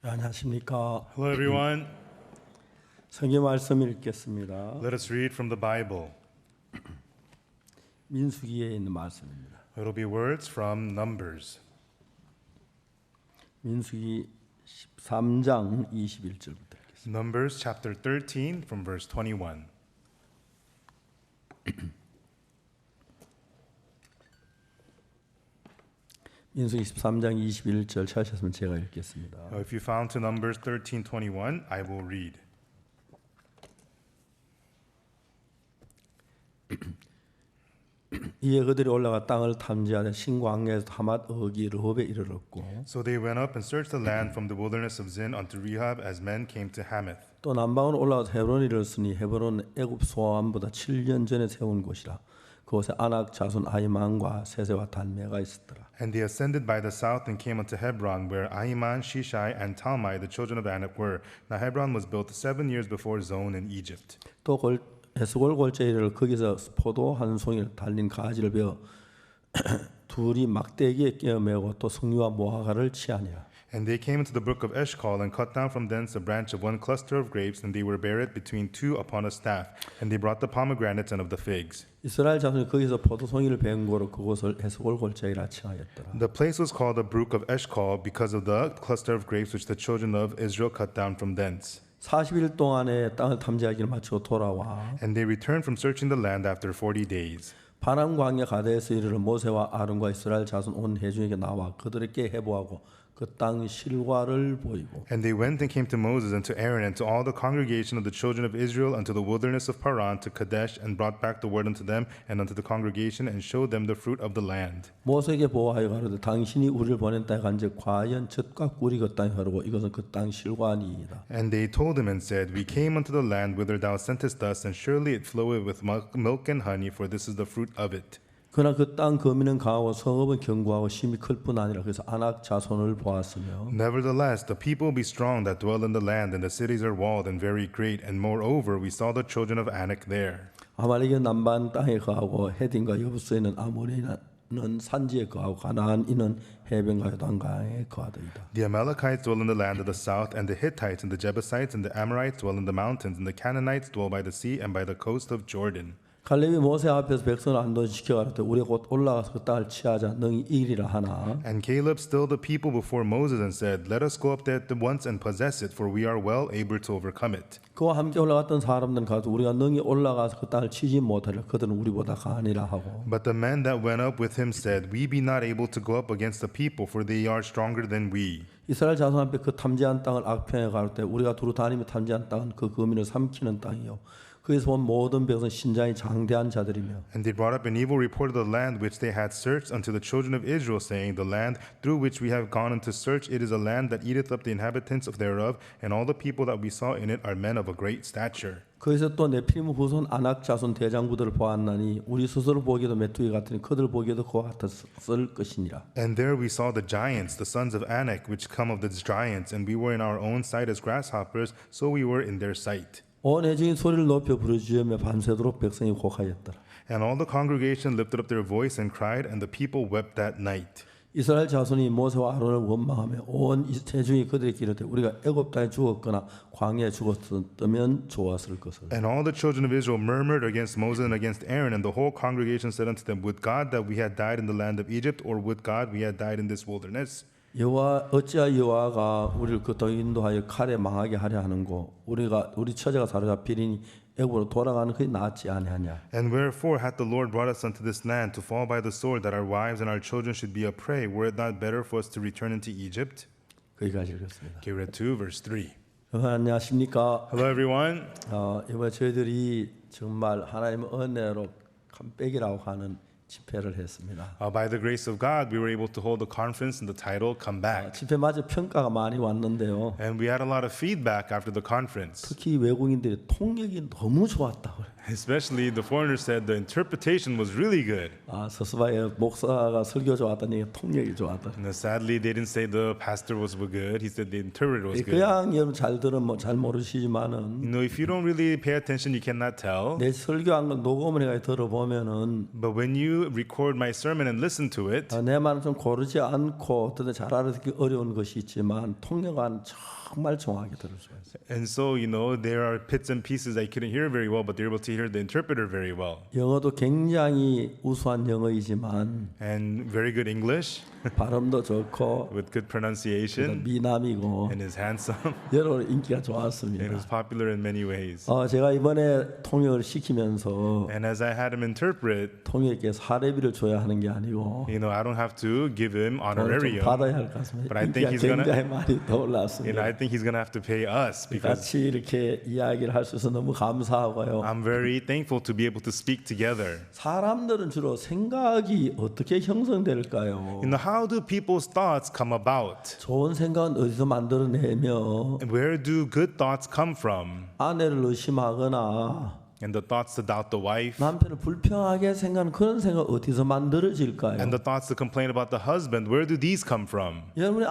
안녕하십니까. Hello, everyone. 성경 말씀 읽겠습니다. Let us read from the Bible. 민수기에 있는 말씀입니다. It'll be words from Numbers. 민수기 13장 21절부터 읽겠습니다. Numbers chapter 13 from verse 21. 민수기 13장 21절 찾으셨으면 제가 읽겠습니다. If you found to Numbers 13:21, I will read. 이에 그들이 올라가 땅을 탐지하되 신광야에서 하맛 어기 르홉에 이르렀고 So they went up and searched the land from the wilderness of Zin unto Rehab as men came to Hamath. 또 남방으로 올라가서 헤브론에 이르렀으니 헤브론은 애굽 소아암보다 7년 전에 세운 곳이라 그곳에 아낙 자손 아히만과 세세와 달메가 있었더라. And they ascended by the south and came unto Hebron, where Ahiman, Shishai, and Talmai, the children of Anak, were. Now Hebron was built 7 years before Zon in Egypt. 또 에스골 골짜기에 이르러 거기서 포도 한 송이를 달린 가지를 베어 둘이 막대기에 끼어 메고 또 석류와 모아가를 치하니라. And they came into the brook of Eshcol and cut down from thence a branch of one cluster of grapes, and they were buried between two upon a staff. And they brought the pomegranates and of the figs. 이스라엘 자손이 거기서 포도송이를 베은 고로 그곳을 에스골 골짜기라 칭하였더라. The place was called the brook of Eshcol because of the cluster of grapes which the children of Israel cut down from thence. 40일 동안에 땅을 탐지하기를 마치고 돌아와 And they returned from searching the land after 40 days. 바람 광야 가데에서 이르러 모세와 아론과 이스라엘 자손 온 회중에게 나와 그들에게 해보하고 그 땅 실과를 보이고 And they went and came to Moses and to Aaron and to all the congregation of the children of Israel unto the wilderness of Paran to Kadesh, and brought back the word unto them and unto the congregation, and showed them the fruit of the land. 모세에게 보호하여 가로되 당신이 우리를 보낸 땅에 간즉 과연 젖과 꿀이 그 땅에 흐르고 이것은 그 땅 실과니이다. And they told him and said, We came unto the land whither thou sentest us, and surely it floweth with milk and honey, for this is the fruit of it. 그러나 그 땅 거민은 강하고 성읍은 견고하고 심히 클 뿐 아니라 그래서 아낙 자손을 보았으며 Nevertheless, the people be strong that dwell in the land, and the cities are walled and very great. And moreover, we saw the children of Anak there. 아말렉은 남반 땅에 거하고 헤딘과 여부스에 있는 아모리는 산지에 거하고 가나안인은 해변과 요단강에 거하더이다. The Amalekites dwell in the land of the south, and the Hittites and the Jebusites and the Amorites dwell in the mountains, and the Canaanites dwell by the sea and by the coast of Jordan. 갈렙이 모세 앞에서 백성을 안도시켜 가로되 우리가 곧 올라가서 그 땅을 취하자 능히 이기리라 하나 And Caleb stilled the people before Moses and said, Let us go up there at once and possess it, for we are well able to overcome it. 그와 함께 올라갔던 사람들은 가서 우리가 능히 올라가서 그 땅을 치지 못하리라 그들은 우리보다 강하니라 하고 But the men that went up with him said, We be not able to go up against the people, for they are stronger than we. 이스라엘 자손 앞에 그 탐지한 땅을 악평에 가로되 우리가 두루 다니며 탐지한 땅은 그 거민을 삼키는 땅이요 거기서 온 모든 백성은 신장이 장대한 자들이며 And they brought up an evil report of the land which they had searched unto the children of Israel, saying, The land through which we have gone into search, it is a land that eateth up the inhabitants of thereof, and all the people that we saw in it are men of a great stature. 거기서 또 네피림 후손 아낙 자손 대장부들을 보았나니 우리 스스로 보기에도 메뚜기 같으니 그들 보기에도 그와 같았을 것이니라. And there we saw the giants, the sons of Anak, which come of the giants, and we were in our own sight as grasshoppers, so we were in their sight. 온 회중이 소리를 높여 부르짖으며 밤새도록 백성이 곡하였더라. And all the congregation lifted up their voice and cried, and the people wept that night. 이스라엘 자손이 모세와 아론을 원망하며 온 회중이 그들에게 이르되 우리가 애굽 땅에 죽었거나 광야에 죽었으면 좋았을 것을. And all the children of Israel murmured against Moses and against Aaron, and the whole congregation said unto them, Would God that we had died in the land of Egypt, or would God we had died in this wilderness? 여호와 어찌하여 여호와가 우리를 그 땅에 인도하여 칼에 망하게 하려 하는고 우리 처자가 사로잡히리니 애굽으로 돌아가는 것이 낫지 아니하냐. And wherefore hath the Lord brought us unto this land to fall by the sword, that our wives and our children should be a prey? Were it not better for us to return into Egypt? 거기까지 읽었습니다. Okay, read 2 verse 3. 여러분 안녕하십니까? Hello everyone. 이번에 저희들이 정말 하나님의 은혜로 컴백이라고 하는 집회를 했습니다. By the grace of God, we were able to hold a conference in the title Come Back. 집회 마저 평가가 많이 왔는데요. And we had a lot of feedback after the conference. 특히 외국인들이 통역이 너무 좋았다고 그래요. Especially the foreigner said the interpretation was really good. 아, 서스바의 목사가 설교 좋았다니 통역이 좋았다. And sadly, they didn't say the pastor was good. He said the interpreter was good. 그냥 여러분 잘 들으면 잘 모르시지만은 You know, if you don't really pay attention, you cannot tell. 내 설교한 걸 녹음을 해가 들어보면은 But when you record my sermon and listen to it, 내 말은 좀 고르지 않고 어떤 잘 알아듣기 어려운 것이 있지만 통역은 정말 정확하게 들을 수 있어요. and so, you know, there are bits and pieces I couldn't hear very well, but they're able to hear the interpreter very well. 영어도 굉장히 우수한 영어이지만 And very good English 발음도 좋고 with good pronunciation 미남이고 and is handsome 여러 인기가 and 좋았습니다. is popular in many ways. 제가 이번에 통역을 시키면서 And as I had him interpret, 통역에 사례비를 줘야 하는 게 아니고 you know, I don't have to give him 돈을 좀 honorarium. 받아야 할 것 같습니다. But I think 인기가 he's gonna- 굉장히 많이 더 You know, 올랐습니다. I think he's going to have to pay us because 같이 이렇게 이야기를 할 수 있어서 너무 감사하고요. I'm very thankful to be able to speak together. 사람들은 주로 생각이 어떻게 형성될까요? You know, how do people's thoughts come about? 좋은 생각은 어디서 만들어내며 And where do good thoughts come from? 아내를 의심하거나 And the thoughts to doubt the wife, 남편을 불평하게 생각하는 그런 생각 어디서 만들어질까요? and the thoughts to complain about the husband, where do these come from? 여러분이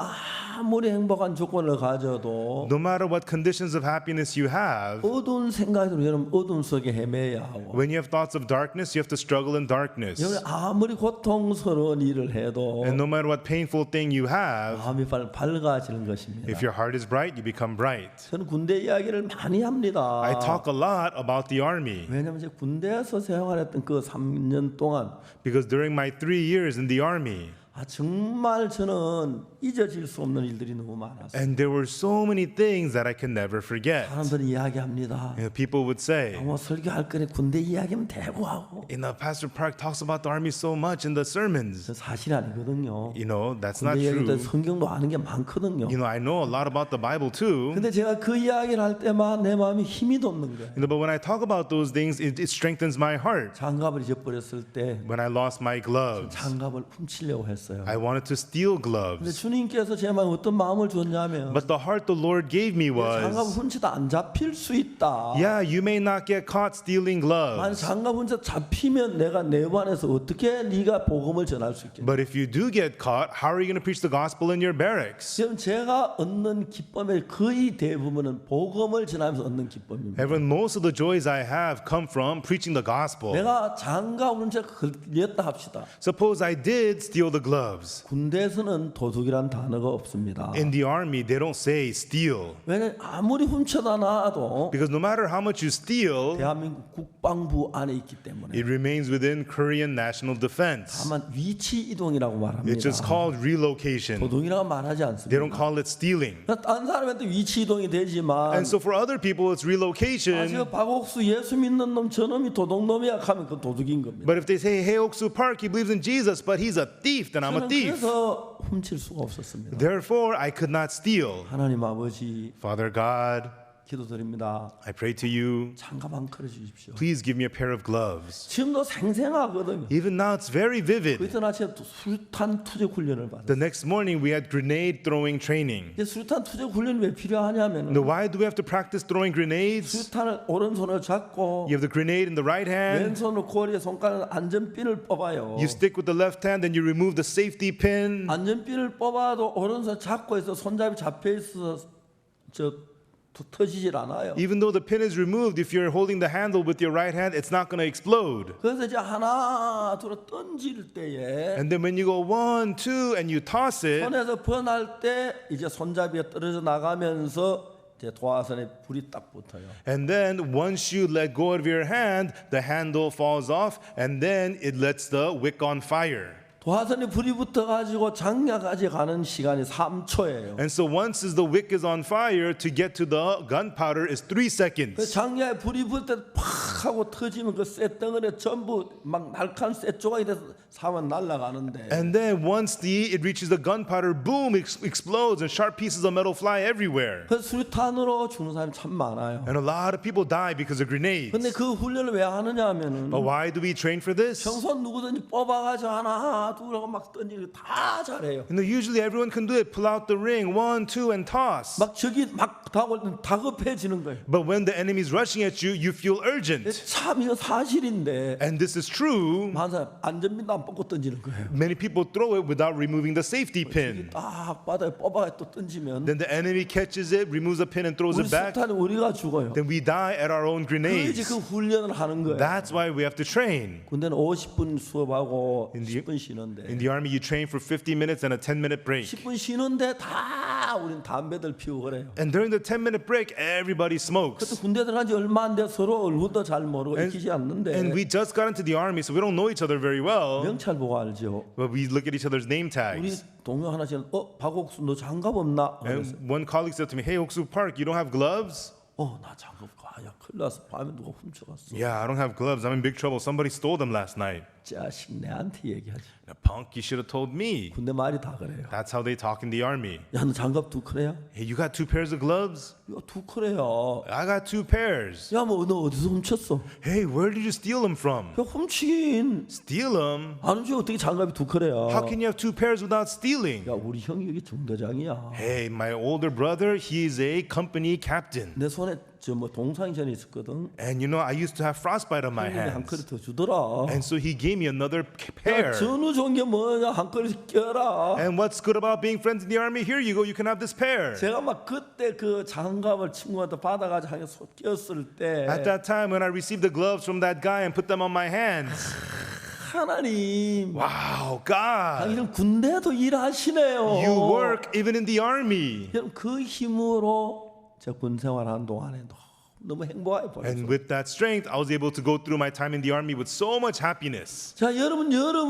아무리 행복한 조건을 가져도 No matter what conditions of happiness you have, 어두운 생각으로 여러분 어둠 속에 헤매야 하고 when you have thoughts of darkness, you have to struggle in darkness. 여러분 아무리 고통스러운 일을 해도 And no matter what painful thing you have, 마음이 밝아지는 것입니다. if your heart is bright, you become bright. 저는 군대 이야기를 많이 합니다. I talk a lot about the army 왜냐하면 제 군대에서 생활했던 그 3년 동안 because during my 3 years in the army, 정말 저는 잊어질 수 없는 일들이 너무 많았어요. and there were so many things that I can never forget. 사람들이 이야기합니다. You know, people would say, 뭐 설교할 거니 군대 이야기하면 대고 하고. you know, Pastor Park talks about the army so much in the sermons. 저 사실 아니거든요. You know, that's not 군대 이야기도 true. 성경도 아는 게 많거든요. You know, I know a lot about the Bible too. 근데 제가 그 이야기를 할 때만 내 마음이 힘이 돋는 거예요. You know, but when I talk about those things, it strengthens my heart. 장갑을 잊어버렸을 때 When I lost my gloves, 장갑을 훔치려고 했어요. I wanted to steal 근데 gloves. 주님께서 제 마음에 어떤 마음을 줬냐면 But the heart the Lord gave me 장갑 was, 훔치다 안 잡힐 수 있다. yeah, you may not get caught stealing 만약 gloves. 장갑 훔쳐 잡히면 내가 내관에서 어떻게 네가 복음을 전할 수 있겠냐. But if you do get caught, how are you going to preach the gospel in your barracks? 지금 제가 얻는 기쁨의 거의 대부분은 복음을 전하면서 얻는 기쁨입니다. Everyone, most of the joys I have come from preaching the gospel. 내가 장갑 훔쳐 걸렸다 합시다. Suppose I did steal the gloves. 군대에서는 도둑이란 단어가 없습니다. In the army, they don't say steal. 왜냐면 아무리 훔쳐다 놔도 Because no matter how much you steal, 대한민국 국방부 안에 있기 때문에 it remains within Korean national defense. 다만 위치 이동이라고 말합니다. It's just called relocation. 도둑이라고 말하지 They 않습니다. don't call it stealing. 다른 사람한테 위치 이동이 되지만 And so for other people, it's 저 relocation. 박옥수 예수 믿는 놈 저놈이 도둑놈이야 하면 그 도둑인 겁니다. But if they say, hey, Oksu Park, he believes in Jesus, but he's a thief, then I'm a 저는 thief. 그래서 훔칠 수가 없었습니다. Therefore, I could not steal. 하나님 아버지 Father God, 기도드립니다. I pray to you, 장갑 한 컬어 주십시오. please give me a pair of gloves. 지금도 생생하거든요. Even now, it's very vivid. 그때 아침에 수류탄 투적 훈련을 받았어요. The next morning, we had grenade throwing training. 이제 수류탄 투적 훈련이 왜 필요하냐면 Now, why do we have to practice throwing grenades? 수류탄을 오른손으로 잡고 You have the grenade in the right hand. 왼손으로 고리에 손가락 안전핀을 뽑아요. You stick with the left hand, then you remove the safety pin. 안전핀을 뽑아도 오른손 잡고 있어 손잡이 잡혀 있어서 터지질 않아요. Even though the pin is removed, if you're holding the handle with your right hand, it's not going to explode. 그래서 이제 하나 둘 던질 때에 And then when you go 1, 2, and you toss it, 손에서 번할 때 이제 손잡이가 떨어져 나가면서 이제 도화선에 불이 딱 붙어요. and then once you let go of your hand, the handle falls off, and then it lets the wick on fire. 도화선에 불이 붙어가지고 장야까지 가는 시간이 3초예요. And so once the wick is on fire, to get to the gunpowder is 3 그 seconds. 장야에 불이 붙을 때 팍 하고 터지면 그 쇳덩어리 전부 막 날카로운 쇳 조각이 돼서 사면 날아가는데 And then once it reaches the gunpowder, boom, it explodes, and sharp pieces of metal fly everywhere. 그 수류탄으로 죽는 사람이 참 많아요. And a lot of people die because of grenades. 근데 그 훈련을 왜 하느냐 하면은 But why do we train for this? 평소 누구든지 뽑아가지고 하나 둘하고 막 던지고 다 잘해요. Usually everyone can do it. Pull out the ring, 1, 2, and toss. 막 적이 막 다급해지는 거예요. But when the enemy's rushing at you, you feel urgent. 참 이거 사실인데 And this is true. 많은 안전핀도 안 뽑고 던지는 거예요. Many people throw it without removing the safety pin. 딱 바닥에 뽑아가 또 던지면 Then the enemy catches it, removes the pin, and throws 우리 it back. 수탄이 우리가 죽어요. Then we die at our own 그 이제 grenades. 그 훈련을 하는 거예요. That's why we have to train. 군대는 50분 수업하고 In the- 10분 쉬는데 In the army, you train for 50 minutes and a 10-minute break. 10분 쉬는데 다 우린 담배들 피우고 그래요. And during the 10-minute break, everybody 그때 smokes. 군대 들어간 지 얼마 안 돼 서로 얼굴도 잘 모르고 익히지 않는데 And we just got into the army, so we don't know each other very well. 명찰 보고 알죠. But we look at each other's name 우리 tags. 동료 하나씩 박옥수 너 장갑 없나? 그래서, And one colleague said to me, "Hey, Oksu Park, you don't have gloves?" 나 장갑 가야 큰일 났어. 밤에 누가 훔쳐갔어. Yeah, I don't have gloves. I'm in big trouble. Somebody stole them last night. 자식 내한테 얘기하지. Now, punk, you should have told me. 군대 말이 다 그래요. That's how they talk in the army. 야 너 장갑 두 크래야? Hey, you got 2 pairs of gloves? 야 두 크래야. I got 2 pairs. 야 뭐 너 어디서 훔쳤어? Hey, where did you steal them from? 야 훔치긴 Steal them? 안 훔치고 어떻게 장갑이 두 크래야? How can you have 2 pairs without stealing? 야 우리 형이 여기 중대장이야. Hey, my older brother, he's a company captain. 내 손에 저 뭐 동상이 전에 있었거든. And you know, I used to have frostbite on my 형님이 한 hands. 그릇 더 주더라. And so he gave me another 야, pair. 전우 좋은 게 뭐냐 한 그릇 껴라. And what's good about being friends in the army? Here you go, you can have this pair. 제가 막 그때 그 장갑을 친구한테 받아가지고 하게 꼈을 때 At that time, when I received the gloves from that guy and put them on my hands, 하나님 wow, God, 당신은 군대도 일하시네요. you work even in the army. 여러분 그 힘으로 제 군 생활하는 동안에 너무 행복하게 보냈어요. And with that strength, I was able to go through my time in the army with so much happiness. 자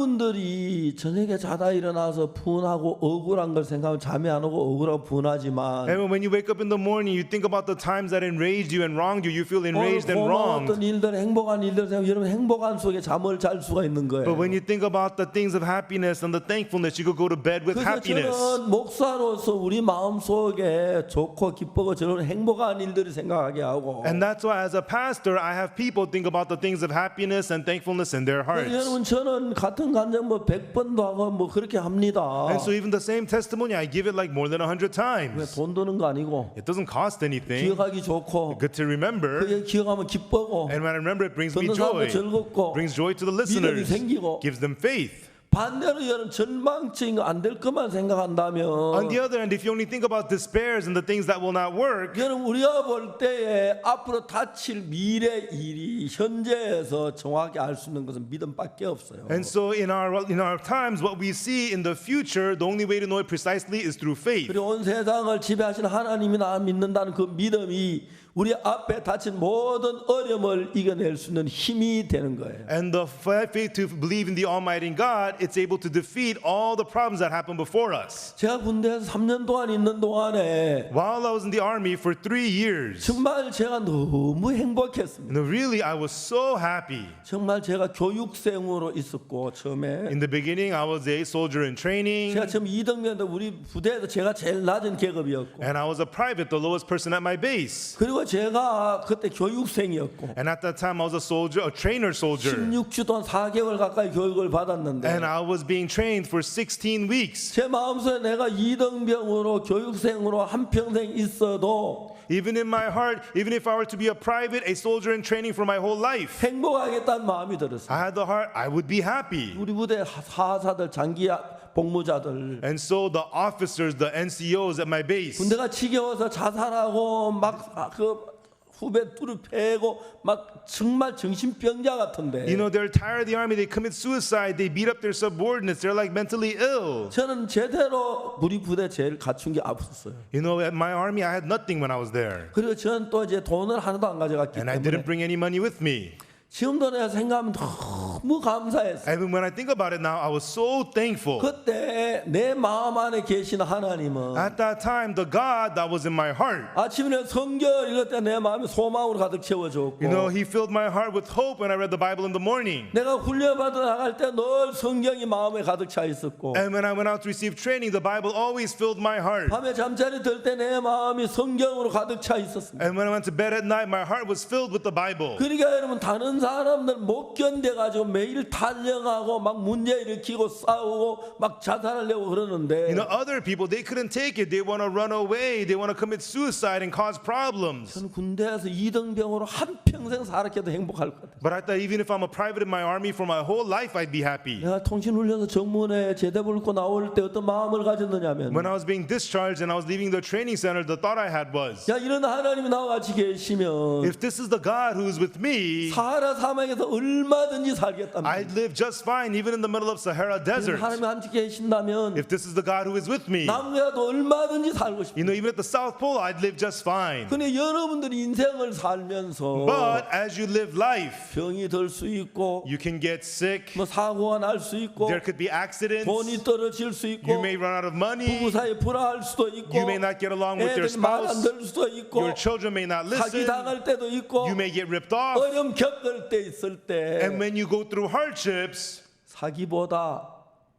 여러분들이 저녁에 자다 일어나서 분하고 억울한 걸 생각하면 잠이 안 오고 억울하고 분하지만 And when you wake up in the morning, you think about the times that enraged you and wronged you. You feel enraged and wronged. 고마웠던 일들 행복한 일들 생각 여러분 행복한 속에 잠을 잘 수가 있는 거예요. But when you think about the things of happiness and the thankfulness, you could go to bed with 그래서 happiness. 저는 목사로서 우리 마음 속에 좋고 기쁘고 저런 행복한 일들을 생각하게 하고 And that's why, as a pastor, I have people think about the things of happiness and thankfulness in their hearts. 여러분 저는 같은 간증 뭐 100번도 하고 뭐 그렇게 합니다. And so, even the same testimony, I give it like more than 100 왜 times. 돈 드는 거 아니고 It doesn't cost anything. 기억하기 좋고 Good to remember. 그게 기억하면 기쁘고 And when I remember, it brings me 듣는 사람도 joy. 즐겁고 Brings joy to the 믿음이 listeners. 생기고 Gives them faith. 반대로 여러분 절망증 안 될 것만 On 생각한다면 the other hand, if you only think about despairs and the things that will not work, 여러분 우리가 볼 때에 앞으로 닥칠 미래 일이 현재에서 정확히 알 수 있는 것은 믿음밖에 없어요. and so in our times, what we see in the future, the only way to know it precisely is through faith. 그리고 온 세상을 지배하시는 하나님이 나 믿는다는 그 믿음이 우리 앞에 닥친 모든 어려움을 이겨낼 수 있는 힘이 되는 거예요. And the faith to believe in the Almighty God, it's able to defeat all the problems that happen before us. 제가 군대에서 3년 동안 있는 동안에 While I was in the army for 3 years, 정말 제가 너무 행복했습니다. really, I was so happy. 정말 제가 교육생으로 있었고 처음에 In the beginning, I was a soldier in training, 제가 처음 2등병인데 우리 부대에서 제가 제일 낮은 계급이었고 and I was a private, the lowest person at my base. 그리고 제가 그때 교육생이었고 And at that time, I was a soldier, a trainer soldier. 16주 동안 4개월 가까이 교육을 받았는데 And I was being trained for 16 weeks. 제 마음속에 내가 2등병으로 교육생으로 한평생 있어도 Even in my heart, even if I were to be a private, a soldier in training for my whole life, 행복하겠다는 마음이 들었어요. I had the heart, I would be happy. 우리 부대 하사들 장기 복무자들 And so the officers, the NCOs at my base, 군대가 지겨워서 자살하고 막 그 후배 뚜루 패고 막 정말 정신병자 같은데 you know, they're tired of the army, they commit suicide, they beat up their subordinates, they're like mentally ill. 저는 제대로 우리 부대 제일 갖춘 게 없었어요. You know, at my army, I had nothing when I was there. 그리고 저는 또 이제 돈을 하나도 안 가져갔기 And I 때문에 didn't bring any money with me. 지금도 내가 생각하면 너무 감사했어요. And when I think about it now, I was so thankful. 그때 내 마음 안에 계신 하나님은 At that time, the God that was in my heart, 아침에 성경 읽을 때 내 마음이 소망으로 가득 채워졌고 you know, He filled my heart with hope when I read the Bible in the morning. 내가 훈련받아 나갈 때 늘 성경이 마음에 가득 차 있었고 And when I went out to receive training, the Bible always filled my heart. 밤에 잠자리 들 때 내 마음이 성경으로 가득 차 있었습니다. And when I went to bed at night, my heart was filled with the Bible. 그러니까 여러분 다른 사람들 못 견뎌가지고 매일 탈영하고 막 문제 일으키고 싸우고 막 자살하려고 그러는데 Other people, they couldn't take it. They want to run away. They want to commit suicide and cause problems. 저는 군대에서 2등병으로 한평생 살았게도 행복할 것 같아요. But I thought even if I'm a private in my army for my whole life, I'd be happy. 내가 통신훈련소 정문에 제대부를 입고 나올 때 어떤 마음을 가졌느냐면 When I was being discharged and I was leaving the training center, the thought I had was, 야 이런 하나님이 나와 같이 계시면 if this is the God who is with me, 사하라 사막에서 얼마든지 살겠답니다. I'd live just fine even in the middle of Sahara Desert. 하나님이 함께 계신다면 If this is the God who is with me, 남부에도 얼마든지 살고 싶어요. even at the South Pole, I'd live just fine. 근데 여러분들이 인생을 살면서 But as you live life, 병이 들 수 있고 you can get sick. 뭐 사고가 날 수 있고 There could be accidents. 돈이 떨어질 수 You 있고 may run out of money. 부부 사이 불화할 수도 있고 You may not get along with your 애들이 말 안 spouse. 들을 수도 있고 Your children may not 사기 listen. 당할 때도 있고 You may get ripped off. 어려움 겪을 때 있을 때 And when you go through hardships, 사기보다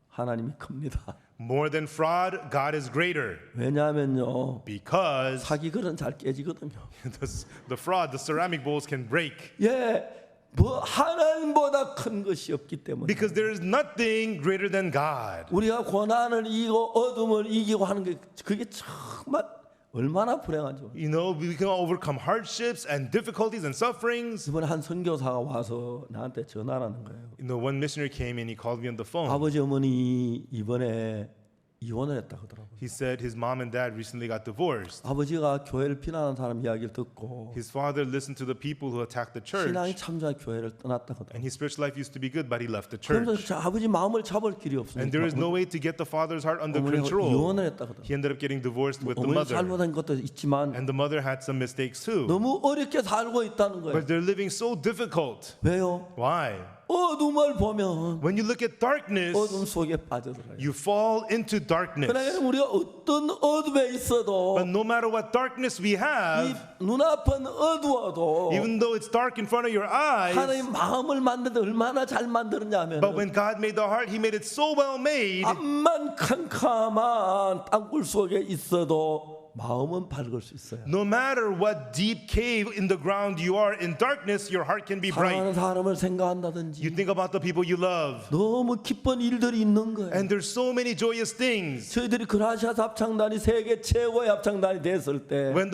하나님이 큽니다. more than fraud, God is greater. 왜냐하면요 Because 사기 그릇은 잘 깨지거든요. the fraud, the ceramic bowls can break. 뭐 하나님보다 큰 것이 없기 때문에 Because there is nothing greater than God. 우리가 고난을 이기고 어둠을 이기고 하는 게 그게 정말 얼마나 불행하죠. We can overcome hardships and difficulties and sufferings. 이번에 한 선교사가 와서 나한테 전화를 하는 거예요. One missionary came in, he called me on the phone. 아버지 어머니 이번에 이혼을 했다 그러더라고요. He said his mom and dad recently got divorced. 아버지가 교회를 비난하는 사람 이야기를 듣고 His father listened to the people who attacked the church. 신앙이 참자 교회를 떠났다 그러더라고요. And his spiritual life used to be good, but he left the church. 그래서 아버지 마음을 잡을 길이 없으니까 And there is no way to get the father's heart under 어머니가 control. 이혼을 했다 그러더라고요. He ended up getting divorced with the 어머니 mother. 잘못한 것도 있지만 And the mother had some mistakes too. 너무 어렵게 살고 있다는 거예요. But they're living so difficult. 왜요? Why? 어둠을 보면 When you look at darkness, 어둠 속에 빠져들어요. you fall into darkness. 그러나 우리가 어떤 어둠에 있어도 But no matter what darkness we 이 have, 눈앞은 어두워도 even though it's dark in front of your eyes, 하나님 마음을 만드는데 얼마나 잘 만드느냐 하면 but when God made the heart, He made it so well made. 암만 캄캄한 땅굴 속에 있어도 마음은 밝을 수 있어요. No matter what deep cave in the ground you are in darkness, your heart can be bright. 사랑하는 사람을 You 생각한다든지 think about the people you love, 너무 기쁜 일들이 있는 거예요. and there's so many joyous things. 저희들이 그라시아스 합창단이 세계 최고의 합창단이 됐을 때 When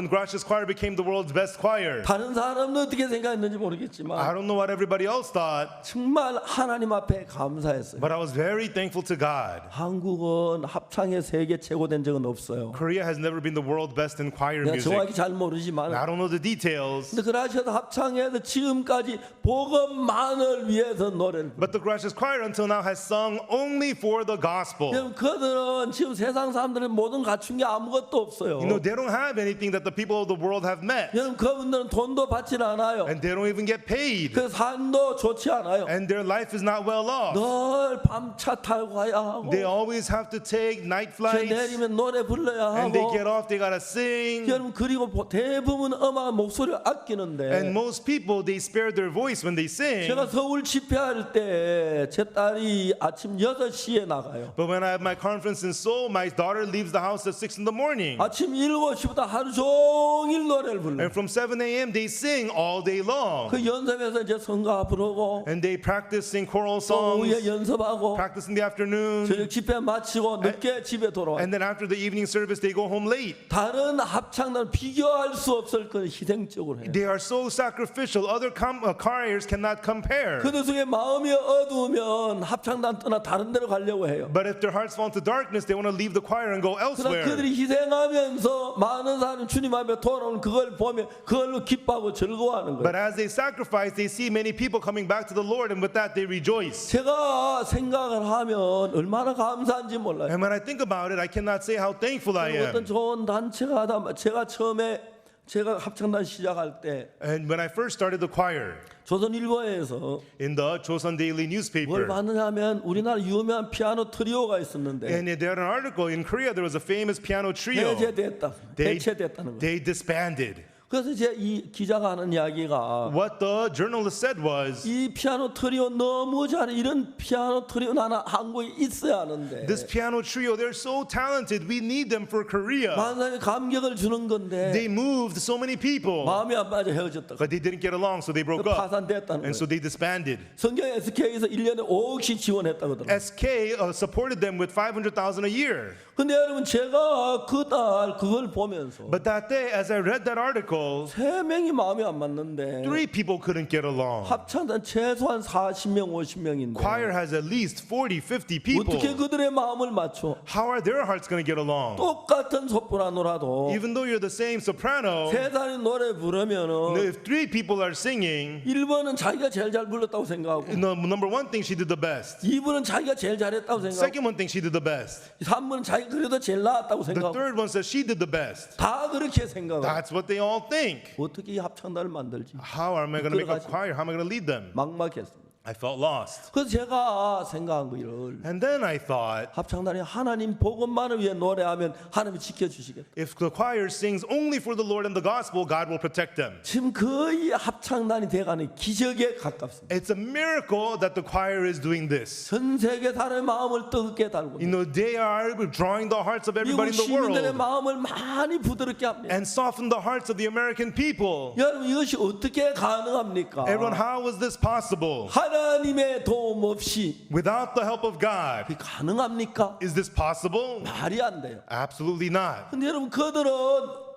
Gracious Choir became the world's best choir, 다른 사람은 어떻게 생각했는지 I 모르겠지만 don't know what everybody else thought, 정말 하나님 앞에 감사했어요. but I was very thankful to God. 한국은 합창의 세계 최고 된 적은 없어요. Korea has never been the world's best in choir 내가 music. 정확히 잘 모르지만 I don't know the details, 근데 그라시아스 합창에서 지금까지 복음만을 위해서 노래를 but the Gracious Choir until now has sung only for the gospel. 부르요. 그들은 지금 세상 사람들은 모든 갖춘 게 아무것도 없어요. They don't have anything that the people of the world have met, 여러분 그분들은 돈도 받지 않아요. and they don't even get paid, 그 삶도 좋지 않아요. and their life is not well off. 늘 밤차 타고 가야 하고 They always have to take night 저 flights, 내리면 노래 불러야 and they 하고 get off, they gotta sing. 여러분 그리고 대부분 음악 목소리를 아끼는데 And most people, they spare their voice when they sing. 제가 서울 집회할 때 제 딸이 아침 6시에 나가요. But when I have my conference in Seoul, my daughter leaves the house at 6 in the morning. 아침 7시부터 하루 종일 노래를 불러요. And from 7 a.m., they sing all day long. 그 연습에서 이제 성가 부르고 And they practice sing choral 또 오후에 songs, 연습하고 practice in the afternoon. 저녁 집회 마치고 늦게 집에 돌아와요. And then after the evening service, they go home late. 다른 합창단 비교할 수 없을 건 희생적으로 해요. They are so sacrificial. Other choirs cannot compare. 그들 속에 마음이 어두우면 합창단 떠나 다른 데로 가려고 해요. But if their hearts fall into darkness, they want to leave the choir and go 그러나 elsewhere. 그들이 희생하면서 많은 사람 주님 앞에 돌아오는 그걸 보면 그걸로 기뻐하고 즐거워하는 But 거예요. as they sacrifice, they see many people coming back to the Lord, and with that, they rejoice. 제가 생각을 하면 얼마나 감사한지 몰라요. And when I think about it, I cannot say how thankful I 어떤 am. 좋은 단체가 하다 제가 처음에 제가 합창단 시작할 때 And when I first started the choir 조선일보에서 in the Chosun Daily 뭘 newspaper, 봤느냐면 우리나라 유명한 피아노 트리오가 있었는데 and there had an article in Korea, there was a famous piano trio. 해체됐다. They, 해체됐다는 거예요. they disbanded. 그래서 이제 이 기자가 하는 이야기가 What the journalist said was, 이 피아노 트리오 너무 잘해. 이런 피아노 트리오 하나 한국에 있어야 하는데 this piano trio, they're so talented. We need them for Korea. 만상에 감격을 주는 건데 They moved so many people, 마음이 안 맞아 헤어졌다. but they didn't get along, so they broke up. 파산됐다는 And 거예요. so they disbanded. 성경 SK에서 1년에 5억씩 지원했다 그러더라고요. SK supported them with $500,000 a year. 근데 여러분 제가 그달 그걸 보면서 But that day, as I read that article, 3명이 마음이 안 맞는데 3 people couldn't get along. 합창단 최소한 40명 50명인데 Choir has at least 40, 50 people. 어떻게 그들의 마음을 맞춰? How are their hearts going to get along? 똑같은 소프라노라도 Even though you're the same soprano, 세 사람이 노래 부르면은 if 3 people are singing, 1번은 자기가 제일 잘 불렀다고 생각하고 the number one thing she did the best. 2번은 자기가 제일 잘했다고 생각하고 Second one thinks she did the best. 3번은 자기가 그래도 제일 나았다고 The 생각하고 third one says she did the best. 다 그렇게 생각하고 That's what they all think. 어떻게 이 합창단을 만들지? How am I going to make a choir? How am I going to lead them? 막막했습니다. I felt lost. 그래서 제가 생각한 거를 And then I thought, 합창단이 하나님 복음만을 위해 노래하면 하나님이 지켜주시겠다. if the choir sings only for the Lord and the gospel, God will protect them. 지금 거의 합창단이 돼가는 기적에 가깝습니다. It's a miracle that the choir is doing this. 전 세계 사람의 마음을 뜨겁게 달고 You know, they are drawing the hearts of everybody 미국 in the 시민들의 world 마음을 많이 부드럽게 합니다. and soften the hearts of the American people. 여러분 이것이 어떻게 가능합니까? Everyone, how is this possible? 하나님의 도움 없이 Without the help of God, 그게 가능합니까? is this possible? 말이 안 돼요. Absolutely not. 근데 여러분 그들은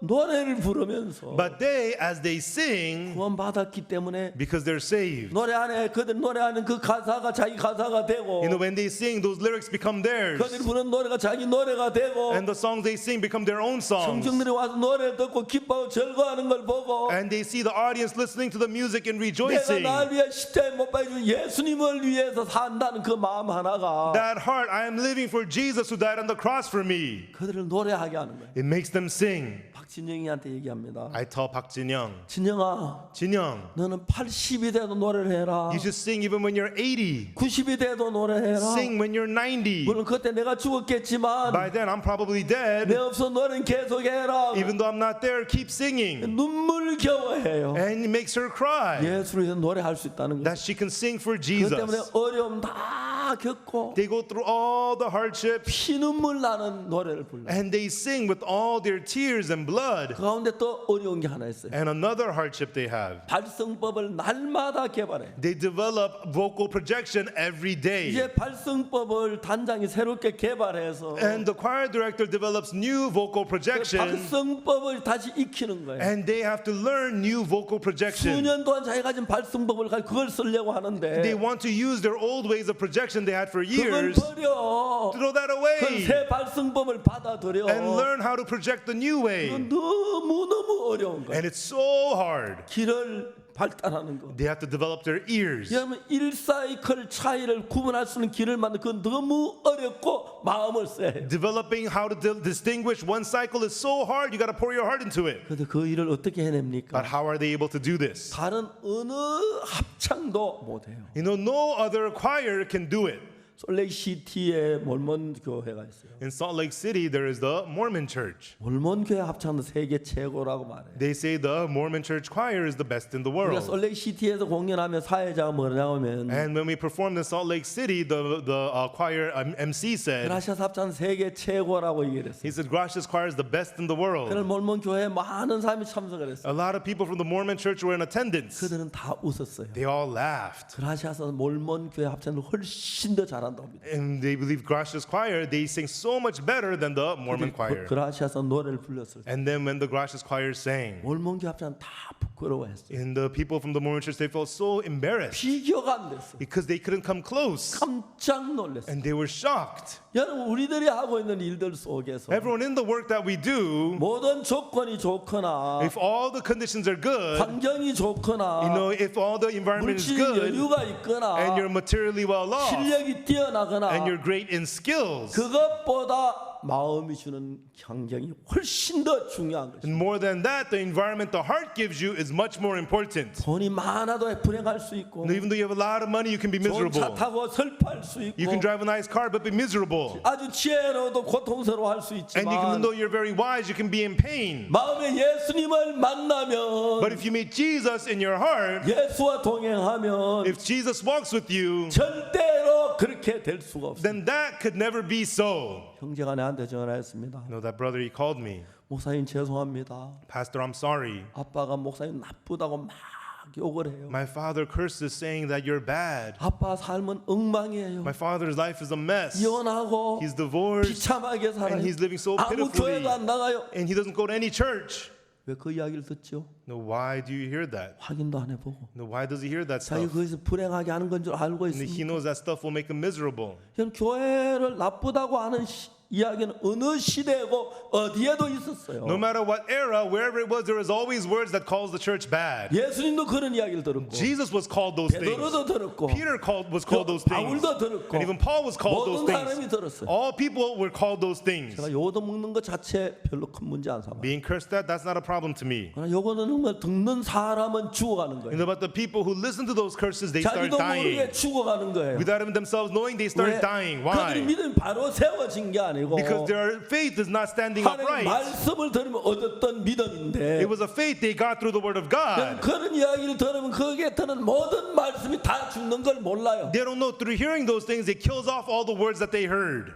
노래를 부르면서 But they, as they sing, 구원받았기 때문에 because they're saved. 노래 안에 그들 노래하는 그 가사가 자기 가사가 되고 You know, when they sing, those lyrics become theirs. 그들이 부르는 노래가 자기 노래가 되고 And the songs they sing become their own songs. 청중들이 와서 노래를 듣고 기뻐하고 즐거워하는 걸 보고 And they see the audience listening to the music and 내가 rejoicing. 날 위해 십자에 못 박혀 예수님을 위해서 산다는 그 마음 하나가 That heart, I am living for Jesus who died on the cross for me. 그들을 노래하게 하는 거예요. It makes them sing. 박진영이한테 얘기합니다. I tell Park Jin-young, 진영아 Jin-young, 너는 80이 돼도 노래를 해라. you should sing even when you're 80. 90이 돼도 노래해라. Sing when you're 90. 물론 그때 내가 죽었겠지만 By then, I'm probably dead. 내 없어 너는 계속해라. Even though I'm not there, keep singing. 눈물겨워해요. And it makes her cry 예수를 위해서 노래할 수 있다는 거. that she can sing for 그 때문에 Jesus. 어려움 다 겪고 They go through all the hardships 피눈물 나는 노래를 불러. and they sing with all their tears and blood. 그 가운데 또 어려운 게 하나 있어요. And another hardship they have, 발성법을 날마다 개발해. they develop vocal projection every day. 이제 발성법을 단장이 새롭게 개발해서 And the choir director develops new vocal projection, 발성법을 다시 익히는 거예요. and they have to learn new vocal projection. 수년 동안 자기가 가진 발성법을 가지고 그걸 쓰려고 하는데 They want to use their old ways of projection they had for 그걸 years, 버려. throw that 그 away, 새 발성법을 받아들여. and learn how to project the new way. 너무 어려운 거예요. And it's so hard. 길을 발달하는 거. They have to develop their ears. 여러분 1사이클 차이를 구분할 수 있는 길을 만든 그 너무 어렵고 마음을 써야 해요. Developing how to distinguish one cycle is so hard. You got to pour your heart into it. 그런데 그 일을 어떻게 해냅니까? But how are they able to do this? 다른 어느 합창도 못해요. You know, no other choir can do it. 솔레이시티에 몰몬 교회가 있어요. In Salt Lake City, there is the Mormon Church. 몰몬 교회 합창도 세계 최고라고 말해요. They say the Mormon Church choir is the best in the 우리가 world. 솔레이시티에서 공연하면 사회자가 뭐냐면 And when we performed in Salt Lake City, the choir MC said, 그라시아스 합창 세계 최고라고 얘기를 했어요. he said, Gracias choir is the best in the world. 그날 몰몬 교회에 많은 사람이 참석을 했어요. A lot of people from the Mormon Church were in attendance. 그들은 다 웃었어요. They all laughed. 그라시아스 몰몬 교회 합창을 훨씬 더 잘한다고 합니다. And they believe Gracias choir, they sing so much better than the Mormon choir. 그라시아스 노래를 불렀을 때 And then when the Gracias choir sang, 몰몬 교회 합창 다 부끄러워했어요. and the people from the Mormon Church, they felt so embarrassed 비교가 안 됐어요. because they couldn't come close. 깜짝 놀랐어요. And they were shocked. 여러분 우리들이 하고 있는 일들 속에서 Everyone in the work that we do, 모든 조건이 좋거나 if all the conditions are good, 환경이 좋거나 you know, if all the environment is 물질 good, 여유가 있거나 and you're materially well off, 실력이 뛰어나거나 and you're great in skills, 그것보다 마음이 주는 환경이 훨씬 더 중요한 것입니다. And more than that, the environment the heart gives you is much more important. 돈이 많아도 불행할 수 있고, And even though you have a lot of money, you can be 좋은 차 miserable. 타고 슬퍼할 수 있고, You can drive a nice car but be miserable. 아주 지혜로워도 고통스러워할 수 And even 있지만, though you're very wise, you can be in pain. 마음에 예수님을 만나면, But if you meet Jesus in your heart, 예수와 동행하면 if Jesus walks with you, 절대로 그렇게 될 수가 없어요. then that could never be so. 형제가 나한테 전화했습니다. You know, that brother, he called me. 목사님 죄송합니다. Pastor, I'm sorry. 아빠가 목사님 나쁘다고 막 욕을 해요. My father curses saying that you're bad. 아빠 삶은 엉망이에요. My father's life is a mess. 이혼하고 He's divorced 비참하게 살아요. and he's living so 아무 pitifully. 교회도 안 나가요. And he doesn't go to any church. 왜 그 이야기를 듣죠? No, why do you hear that? 확인도 안 해보고 No, why does he hear that 자기 stuff? 거기서 불행하게 하는 건 줄 알고 And he 있습니다. knows that stuff will make him miserable. 전 교회를 나쁘다고 하는 이야기는 어느 시대고 어디에도 있었어요. No matter what era, wherever it was, there was always words that calls the church bad. 예수님도 그런 이야기를 들었고, Jesus was called those things. 베드로도 들었고, Peter was called those things. 바울도 들었고, And even Paul was called those 모든 사람이 things. 들었어요. All people were called those things. 제가 요도 먹는 것 자체 별로 큰 문제 안 삼아요. Being cursed at, that's not a problem to me. 그러나 요거는 정말 듣는 사람은 죽어가는 And 거예요. about the people who listen to those curses, they start 자기도 dying. 모르게 죽어가는 거예요. Without even themselves knowing, they 왜? start dying. 그들이 Why? 믿음이 바로 세워진 게 아니고 Because their faith is not standing 하나님 upright. 말씀을 들으면 얻었던 믿음인데, It was a faith they got through the word of God. 그런 이야기를 들으면 거기에 드는 모든 말씀이 다 죽는 걸 몰라요. They don't know through hearing those things, it kills off all the words that they heard.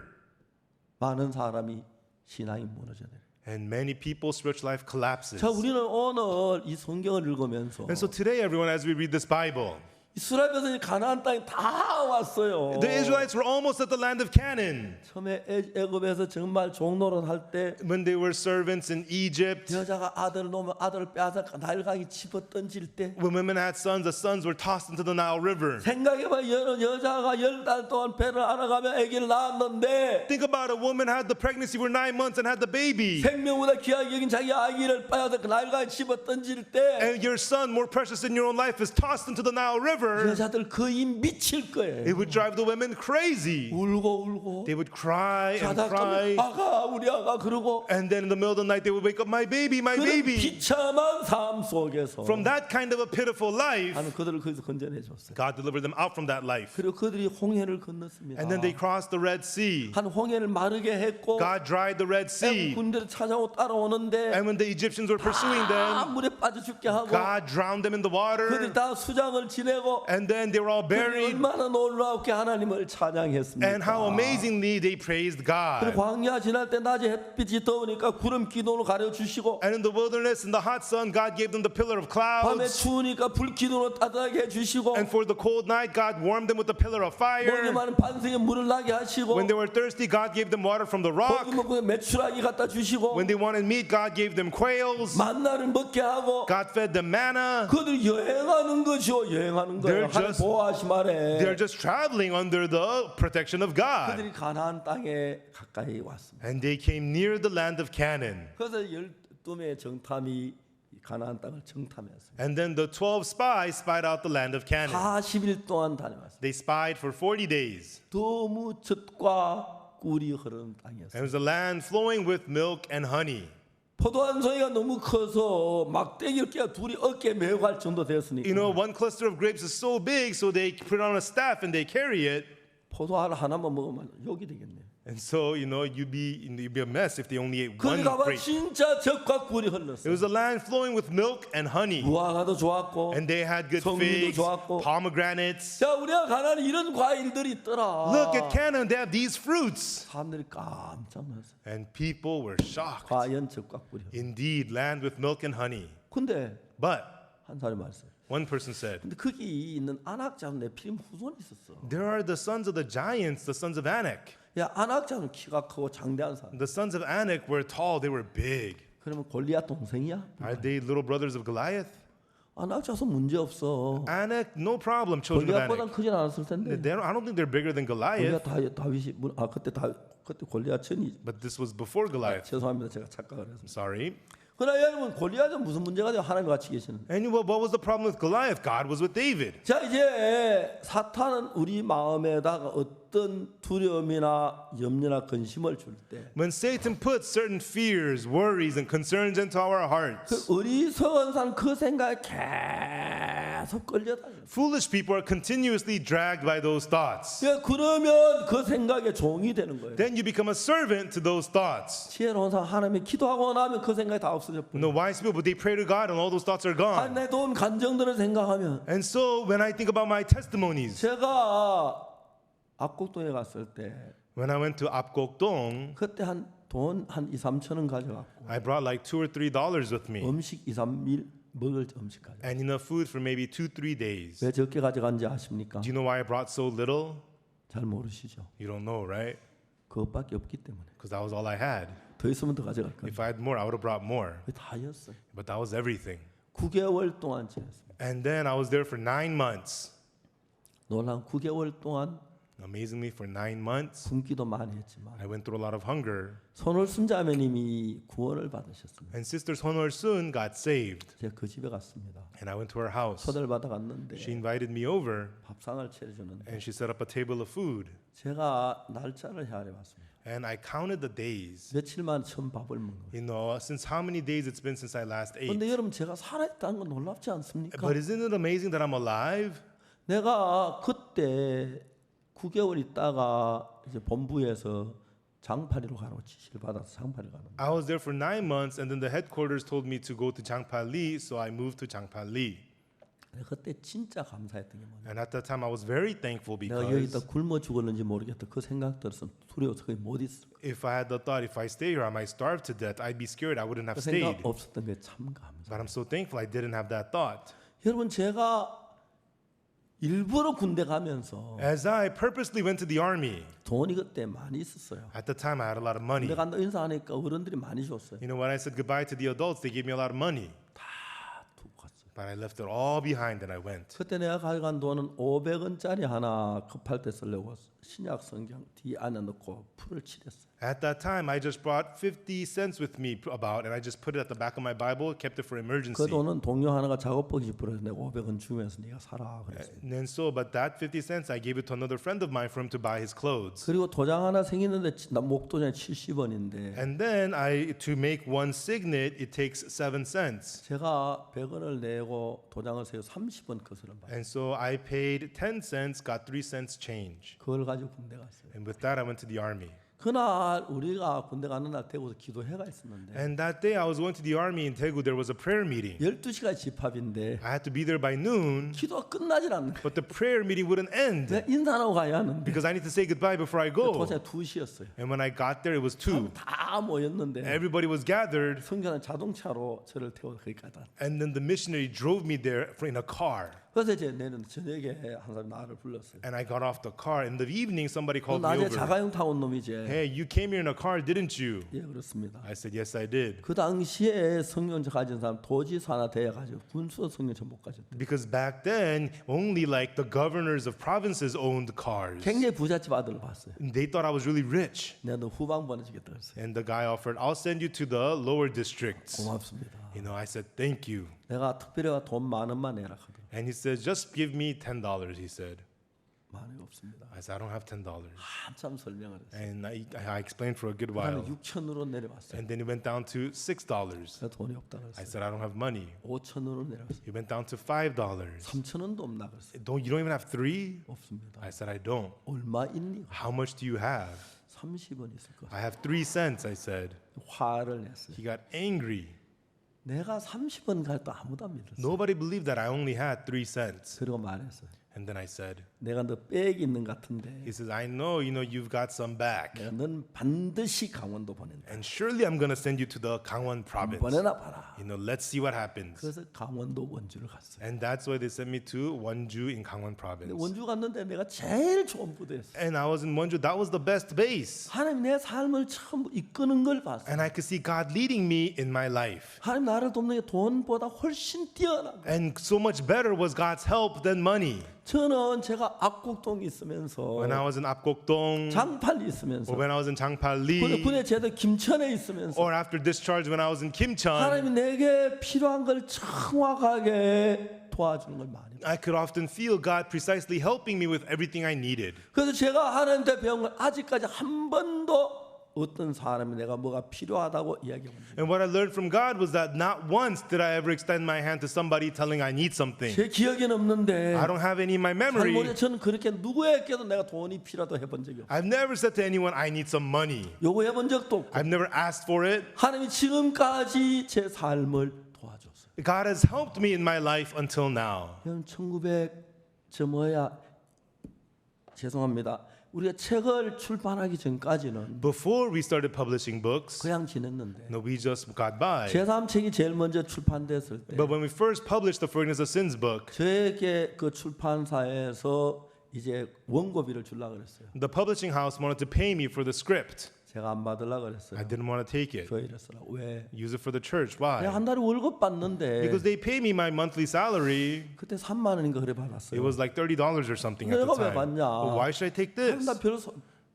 많은 사람이 신앙이 무너져요. And many people's spiritual life collapses. 자, 우리는 오늘 이 성경을 읽으면서 And so today, everyone, as we read this Bible, 이스라엘 백성이 가나안 땅에 다 왔어요. the Israelites were almost at the land of Canaan. 처음에 애굽에서 정말 종노릇 할 때 When they were servants in Egypt, 여자가 아들을 놓으면 아들을 빼앗아 나일강에 집어 던질 때, when women had sons, the sons were tossed into the Nile River. 생각해봐, 여자가 10달 동안 배를 안아가며 아기를 낳았는데 Think about a woman had the pregnancy for 9 months and had the baby. 생명보다 귀하게 여긴 자기 아기를 빼앗아 그 나일강에 집어 던질 때 And your son, more precious than your own life, is tossed into the Nile River. 여자들 거의 미칠 거예요. It would drive the women crazy. 울고 They would cry and 자다 cry. 가면 아가 우리 아가 그러고 And then in the middle of the night, they would wake up, my baby, my 그런 baby. 비참한 삶 속에서 From that kind of a pitiful life, 하나님 그들을 거기서 건져내 줬어요. God delivered them out from that life. 그리고 그들이 홍해를 건넜습니다. And then they crossed the Red Sea. 한 홍해를 마르게 했고 God dried the Red 애국 Sea. 군대를 찾아오고 따라오는데 And when the Egyptians were pursuing 다 them, 물에 빠져 죽게 하고 God drowned them in the water. 그들이 다 수장을 지내고 And then they were all 그들이 buried. 얼마나 놀랍게 하나님을 찬양했습니까? And how amazingly they praised 그리고 God. 광야 지날 때 낮에 햇빛이 더우니까 구름 기둥으로 가려주시고 And in the wilderness, in the hot sun, God gave them the pillar of 밤에 clouds. 추우니까 불 기둥으로 따뜻하게 해주시고 And for the cold night, God warmed them with the pillar of fire. 목이 반석에 물을 나게 하시고 When they were thirsty, God gave them water from the rock. 고기 먹고 메추라기 갖다 주시고 When they wanted meat, God gave them quails. 만나를 먹게 하고 God fed them manna. 그들 여행하는 거죠. 여행하는 거예요. They're 하나님 just- 보호하심 아래 They're just traveling under the protection of God. 그들이 가나안 땅에 가까이 왔습니다. And they came near the land of Canaan. 그래서 12명의 정탐이 가나안 땅을 정탐했습니다. And then the 12 spies spied out the land of Canaan. 40일 동안 다녀왔습니다. They spied for 40 days. 너무 젖과 꿀이 흐르는 And 땅이었어요. it was a land flowing with milk and honey. 포도 한 송이가 너무 커서 막대기를 끼워 둘이 어깨에 메고 갈 정도 되었으니까 You know, one cluster of grapes is so big, so they put it on a staff and they carry it. 포도알 하나만 먹으면 욕이 되겠네요. And so, you know, you'd be a mess if they only ate one 거기 가봐 grape. 진짜 젖과 꿀이 It 흘렀어요. was a land flowing with milk and honey. 무화과도 좋았고 And they had good 성류도 figs, 좋았고. pomegranates. 자 우리가 가나안에 이런 과일들이 있더라. Look at Canaan, they have these fruits. 사람들이 깜짝 놀랐어요. And people were shocked. 과연 젖과 꿀이 흘렀어요. Indeed, land with milk and honey. 근데 But 한 사람이 말했어요. one person said, 근데 거기 있는 아낙자는 네피림 후손이 있었어. there are the sons of the giants, the sons of Anak. 야 아낙자는 키가 크고 장대한 사람. The sons of Anak were tall, they were big. 그러면 골리앗 동생이야? Are they little brothers of Goliath? 아낙자서 문제 없어. Anak, no problem, children of 골리앗보단 Anak. 크진 않았을 텐데. I don't think they're bigger than 골리앗 Goliath, 다윗이 그때 골리앗 천이 but this was before Goliath. 죄송합니다 제가 착각을 했습니다. I'm sorry. 그러나 여러분 골리앗은 무슨 문제가 돼요? 하나님과 같이 계시는데. And what was the problem with Goliath? God was with David. 자, 이제 사탄은 우리 마음에다가 어떤 두려움이나 염려나 근심을 줄 때 When Satan puts certain fears, worries, and concerns into our 그 hearts, 어리석은 사람 그 생각에 계속 끌려다녀요. foolish people are continuously dragged by those thoughts. 그러면 그 생각에 종이 되는 거예요. Then you become a servant to those thoughts. 지혜로운 사람 하나님이 기도하고 나면 그 생각이 다 없어져 And the 버려요. wise people, they pray to God and all those thoughts are gone. 내 돈 간정들을 생각하면 And so when I think about my testimonies, 제가 압곡동에 갔을 때 when I went to Apgokdong, 그때 돈 한 2, 3천 원 가져갔고 I brought like $2 or $3 with me 음식 2, 3일 먹을 음식 가져. and enough food for maybe 2-3 days. 왜 적게 가져간지 아십니까? Do you know why I brought so little? 잘 모르시죠. You don't know, right? 그것밖에 없기 때문에. Because that was all I had. 더 있으면 더 가져갈 거예요. If I had more, I would have brought more. 그게 다였어요. But that was everything. 9개월 동안 지냈어요. And then I was there for 9 months. 놀라운 9개월 동안 Amazingly, for 9 months, 굶기도 많이 했지만 I went through a lot of hunger. 손월순 자매님이 구원을 받으셨습니다. And Sister Sonor Soon got saved. 제가 그 집에 갔습니다. And I went to her house. 초대를 받아 갔는데 She invited me over 밥상을 차려주는데 and she set up a table of food. 제가 날짜를 헤아려 봤습니다. And I counted the days. 며칠만 처음 밥을 먹는 거예요. You know, since how many days it's been since I last ate. 그런데 여러분 제가 살아있다는 건 놀랍지 않습니까? But isn't it amazing that I'm alive? 내가 그때 9개월 있다가 이제 본부에서 장파리로 가라고 지시를 받아서 장파리로 가는 거예요. I was there for 9 months, and then the headquarters told me to go to Jangpali, so I moved to Jangpali. 그때 진짜 감사했던 게 뭐냐? And at that time, I was very thankful 내가 여기다 because 굴러 죽었는지 모르겠다. 그 생각 들어서 두려워서 거기 못 있어. if I had the thought, if I stay here, I might starve to death, I'd be scared I wouldn't have 그 생각 stayed. 없었던 게 참 감사. But I'm so thankful I didn't have that thought. 여러분 제가 일부러 군대 가면서 As I purposely went to the army, 돈이 그때 많이 있었어요. at the time I had a lot of money. 군대 간다 인사하니까 어른들이 많이 줬어요. You know, when I said goodbye to the adults, they gave me a lot of money. 다 두고 갔어요. But I left it all behind and I went. 그때 내가 가져간 돈은 500원짜리 하나 급할 때 쓰려고 신약 성경 뒤 안에 넣고 풀을 칠했어요. At that time, I just brought 50 cents with me about, and I just put it at the back of my Bible, kept it for 그 emergency. 돈은 동료 하나가 작업복이 불어서 내가 500원 주면서 네가 사라 그랬어요. And then so, but that 50 cents, I gave it to another friend of mine for him to buy his clothes. 그리고 도장 하나 생기는데 나 목도장이 70원인데 And then to make one signet, it takes 7 cents. 제가 100원을 내고 도장을 세워 30원 컷을 받아요. And so I paid 10 cents, got 3 cents change. 그걸 가지고 군대 갔어요. And with that, I went to the army. 그날 우리가 군대 가는 날 대구에서 기도회가 있었는데 And that day, I was going to the army in Daegu. There was a prayer meeting. 12시간 집합인데 I had to be there by noon, 기도가 끝나질 않는 거예요. but the prayer meeting wouldn't end 내가 인사하고 가야 하는데 because I need to say goodbye before I go. 도착 2시였어요. And when I got there, it was 2. 다 모였는데 Everybody was gathered, 성전은 자동차로 저를 태워서 거기까지. and then the missionary drove me there in a car. 그래서 이제 내는 저녁에 한 사람이 나를 불렀어요. And I got off the car. In the evening, somebody 너 called me 낮에 over. 자가용 타고 온 놈이지. Hey, you came here in a car, didn't you? 예, 그렇습니다. I said, yes, I did. 그 당시에 성령자 가진 사람 도지사 하나 돼야 가지고 군수 성령자 못 가졌대. Because back then, only like the governors of provinces owned cars. 굉장히 부잣집 아들을 봤어요. And they thought I was really rich. 내가 너 후방 보내주겠다 그랬어요. And the guy offered, I'll send you to the lower districts. 고맙습니다. You know, I said, thank you. 내가 특별히 돈 10,000원만 내라 하더라고. And he said, just give me $10, he said. 많이 없습니다. I said, I don't have $10. 한참 설명을 했어요. And I explained for a good 그다음에 while. 6,000원으로 내려왔어요. And then it went down to $6. 내가 돈이 없다 I 그랬어요. said, I don't have money. 5,000원으로 내려왔어요. It went down to $5. 3,000원도 없나 그랬어요. You don't even have 3? 없습니다. I said, I don't. 얼마 있니? How much do you have? 30원 있을 것 같아요. I have 3 cents, I said. 화를 냈어요. He got angry. 내가 30원 갈 때 아무도 안 믿었어요. Nobody believed that I only had 3 cents. 그리고 말했어요. And then I said, 내가 너 백이 있는 것 같은데 he says, I know, you've got some back. 내가 넌 반드시 강원도 보낸다. And surely I'm going to send you to the Gangwon province. 보내나 봐라. Let's see what happens. 그래서 강원도 원주를 갔어요. And that's why they sent me to Wonju in Gangwon 근데 province. 원주 갔는데 내가 제일 좋은 부대였어. And I was in Wonju. That was the best base. 하나님 내 삶을 처음 이끄는 걸 봤어. And I could see God leading me in my life. 하나님 나를 돕는 게 돈보다 훨씬 뛰어난 거야. And so much better was God's help than money. 저는 제가 압곡동에 있으면서 When I was in Apgokdong, 장팔리 있으면서 or when I was in Changpali, 군에 제대 김천에 있으면서 or after discharge when I was in Kimcheon, 하나님이 내게 필요한 걸 정확하게 도와주는 걸 많이 I could often feel God precisely helping me with everything I needed. 그래서 제가 하나님한테 배운 건 아직까지 한 번도 어떤 사람이 내가 뭐가 필요하다고 이야기하고 And what I learned from God was that not once did I ever extend my hand to somebody telling I need something. 제 기억에는 없는데 I don't have any in my 잘 모르겠어요. memory. 저는 그렇게 누구에게도 내가 돈이 필요하다고 해본 적이 없어요. I've never said to anyone I need some money. 요구해본 적도 없고 I've never asked for it. 하나님이 지금까지 제 삶을 도와줬어요. God has helped me in my life until now. 여러분 죄송합니다. 우리가 책을 출판하기 전까지는 Before we started publishing books, 그냥 지냈는데 no, we just got by. 제3책이 제일 먼저 출판됐을 때 But when we first published the Forgiveness of Sins book, 저에게 그 출판사에서 이제 원고비를 주려고 그랬어요. the publishing house wanted to pay me for the script. 제가 안 받으려고 그랬어요. I didn't want to take it. 교회를 쓰라고. 왜? Use it for the church. 내가 Why? 한 달에 월급 받는데 Because they pay me my monthly salary. 그때 3만 원인가 그래 It 받았어요. was like $30 or something at the 내가 왜 time. 받냐? But why should I take this? 나 별로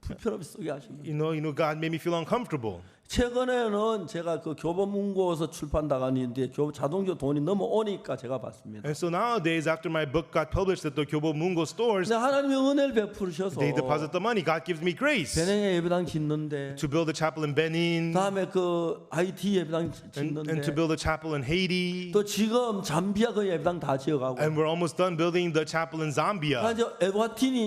불편 없이 쓰게 하시는. You know, God made me feel uncomfortable. 최근에는 제가 그 교보문고에서 출판당하는데 자동적으로 돈이 넘어오니까 제가 받습니다. And so nowadays, after my book got published at the Kyobo Mungo stores, 근데 하나님이 은혜를 베푸셔서 they deposit the money. God gives me grace 베냉에 예배당 짓는데 to build a chapel in Benin 다음에 그 하이티 예배당 and to 짓는데 build a chapel in Haiti. 또 지금 잠비아 그 예배당 다 지어가고 And we're almost done building the chapel in Zambia 이제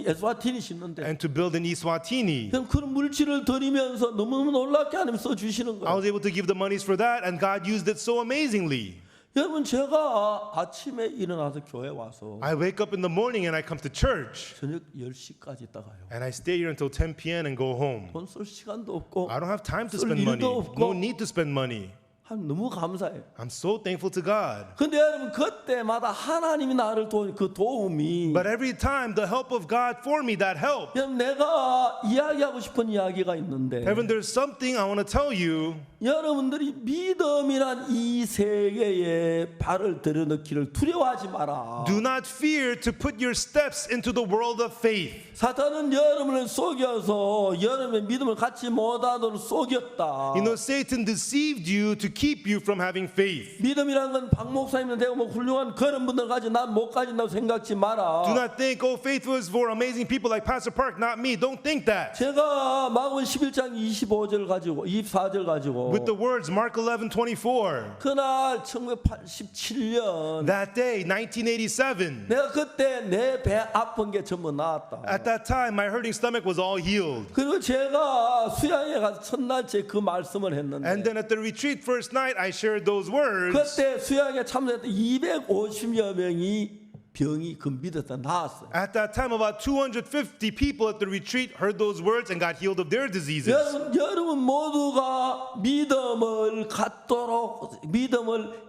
에스와티니 짓는데 and to build in Eswatini. 그럼 그런 물질을 드리면서 너무너무 놀랍게 하나님 써주시는 I 거예요. was able to give the monies for that, and God used it so amazingly. 여러분 제가 아침에 일어나서 교회 와서 I wake up in the morning and I come to church, 저녁 10시까지 있다가요. and I stay here until 10 p.m. and go home. 돈 쓸 시간도 없고 I don't have time to 쓸 spend money. 일도 없고. No need to spend money. 너무 감사해요. I'm so thankful to God. 근데 여러분 그때마다 하나님이 나를 도운 그 도움이 But every time, the help of God for me, that help. 여러분 내가 이야기하고 싶은 이야기가 있는데 Heaven, there's something I want to tell you. 여러분들이 믿음이란 이 세계에 발을 들여넣기를 두려워하지 마라. Do not fear to put your steps into the world of faith. 사탄은 여러분을 속여서 여러분의 믿음을 갖지 못하도록 속였다. You know, Satan deceived you to keep you from having faith. 믿음이란 건 박 목사님은 되고 뭐 훌륭한 그런 분들 가지 난 못 가진다고 생각지 마라. Do not think, oh, faith was for amazing people like Pastor Park, not me. Don't think that. 제가 마가복음 11장 25절 가지고 24절 가지고 With the words Mark 11:24, 그날 1987년 that day, 1987, 내가 그때 내 배 아픈 게 전부 나았다. at that time, my hurting stomach was all healed. 그리고 제가 수양에 가서 첫날째 그 말씀을 And 했는데 then at the retreat first night, I shared those words. 그때 수양에 참석했던 250여 명이 병이 그 믿었다 나았어요. At that time, about 250 people at the retreat heard those words and got healed of their diseases. 여러분 모두가 믿음을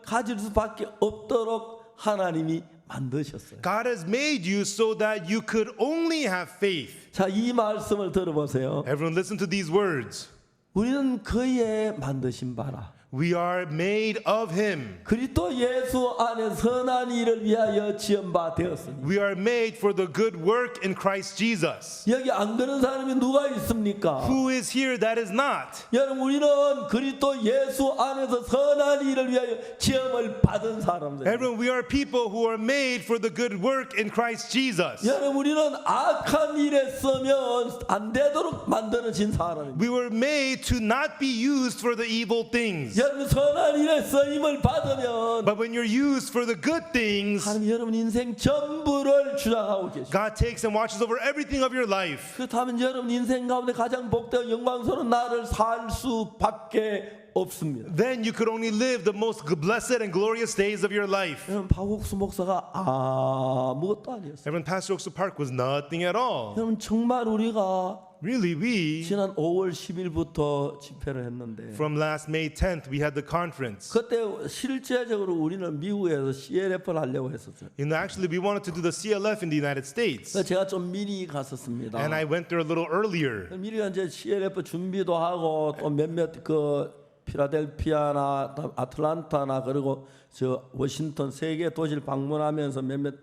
가질 수밖에 없도록 하나님이 만드셨어요. God has made you so that you could only have faith. 자, 이 말씀을 들어보세요. Everyone listen to these words. 우리는 그의 만드신 바라. We are made of him. 그리스도 예수 안에 선한 일을 위하여 지은 바 되었으니. We are made for the good work in Christ Jesus. 여기 안 그런 사람이 누가 있습니까? Who is here that is not? 여러분 우리는 그리스도 예수 안에서 선한 일을 위하여 지음을 받은 사람들. Everyone, we are people who are made for the good work in Christ Jesus. 여러분 우리는 악한 일에 쓰면 안 되도록 만들어진 사람입니다. We were made to not be used for the evil things. 여러분 선한 일에 쓰임을 받으면 But when you're used for the good things, 하나님 여러분 인생 전부를 주장하고 계십니다. God takes and watches over everything of your life. 그렇다면 여러분 인생 가운데 가장 복되고 영광스러운 날을 살 수밖에 없습니다. Then you could only live the most blessed and glorious days of your life. 여러분 박옥수 목사가 아무것도 아니었어요. Everyone, Pastor Oaksu Park was nothing at all. 여러분 정말 우리가 Really, we, 지난 5월 10일부터 집회를 했는데 from last May 10th, we had the conference. 그때 실제적으로 우리는 미국에서 CLF를 하려고 했었어요. You know, actually, we wanted to do the CLF in the United States. 그래서 제가 좀 미리 갔었습니다. And I went there a little earlier. 미리 이제 CLF 준비도 하고 또 몇몇 그 필라델피아나 아틀란타나 그리고 저 워싱턴 세 개 도시를 방문하면서 몇몇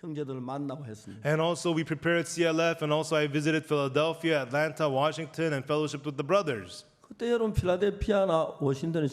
형제들을 만나고 했습니다. And also we prepared CLF, and also I visited Philadelphia, Atlanta, Washington, and fellowshiped with the brothers. 그때 여러분 필라델피아나 워싱턴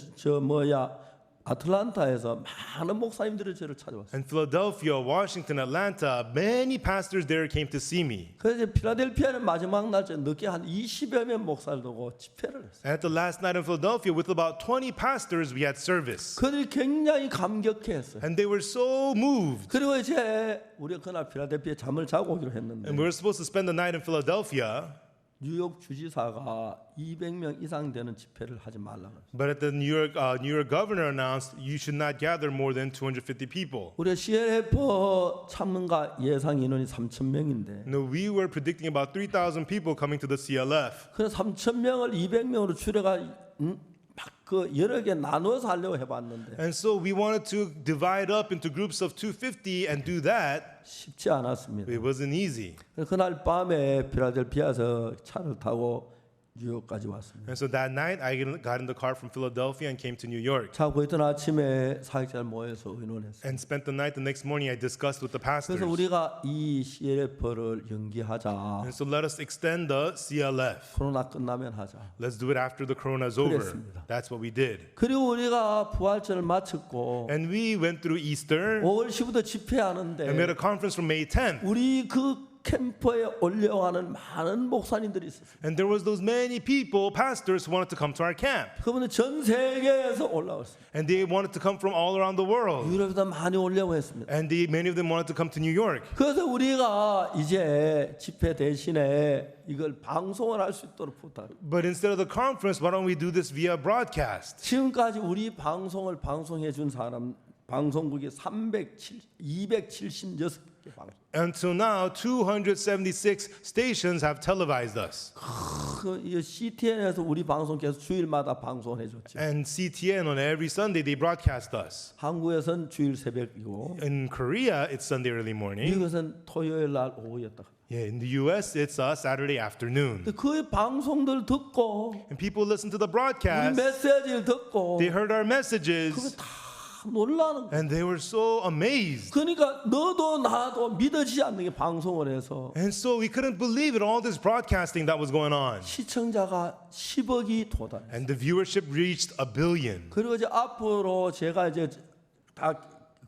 아틀란타에서 많은 목사님들이 저를 찾아왔어요. In Philadelphia, Washington, Atlanta, many pastors there came to see me. 그래서 필라델피아는 마지막 날짜 늦게 한 20여 명 목사를 두고 집회를 했어요. And at the last night in Philadelphia, with about 20 pastors, we had service. 그들이 굉장히 감격해했어요. And they were so moved. 그리고 이제 우리가 그날 필라델피아에 잠을 자고 오기로 했는데 And we were supposed to spend the night in Philadelphia. 뉴욕 주지사가 200명 이상 되는 집회를 하지 말라고 했어요. But at the New York governor announced you should not gather more than 250 people. 우리 CLF 참가 예상 인원이 3,000명인데 No, we were predicting about 3,000 people coming to the CLF. 그래서 3,000명을 200명으로 줄여가 막 그 여러 개 나눠서 하려고 해봤는데 And so we wanted to divide up into groups of 250 and do that. 쉽지 않았습니다. It wasn't easy. 그래서 그날 밤에 필라델피아에서 차를 타고 뉴욕까지 왔습니다. And so that night, I got in the car from Philadelphia and came to New York. 자고 있던 아침에 사역자를 모여서 의논했어요. And spent the night. The next morning, I discussed with the pastors. 그래서 우리가 이 CLF를 연기하자. And so let us extend the CLF. 코로나 끝나면 하자. Let's do it after the corona is over. 그랬습니다. That's what we did. 그리고 우리가 부활절을 마쳤고 And we went through Easter. 5월 10일부터 And we 집회하는데 had a conference from May 10th. 우리 그 캠퍼에 올려가는 많은 목사님들이 있었어요. And there was those many people, pastors, who wanted to come to our camp. 그분은 전 세계에서 올라왔어요. And they wanted to come from all around the world. 유럽에도 많이 올려고 했습니다. And many of them wanted to come to New York. 그래서 우리가 이제 집회 대신에 이걸 방송을 할 수 있도록 부탁. But instead of the conference, why don't we do this via broadcast? 지금까지 우리 방송을 방송해 준 사람 방송국이 276개 방송. Until now, 276 stations have televised us. 그 CTN에서 우리 방송 계속 주일마다 방송을 해줬죠. And CTN, on every Sunday, they broadcast us. 한국에서는 주일 새벽이고 In Korea, it's Sunday early morning. 미국에서는 토요일 날 오후였다. Yeah, in the US, it's Saturday afternoon. 근데 그 방송들 듣고 And people listen to the 우리 broadcast. 메시지를 듣고 They heard our 그거 messages. 다 놀라는 거야. And they were so amazed. 그러니까 너도 나도 믿어지지 않는 게 방송을 해서 And so we couldn't believe it, all this broadcasting that was going on. 시청자가 10억이 도달. And the viewership reached 1 billion. 그리고 이제 앞으로 제가 이제 다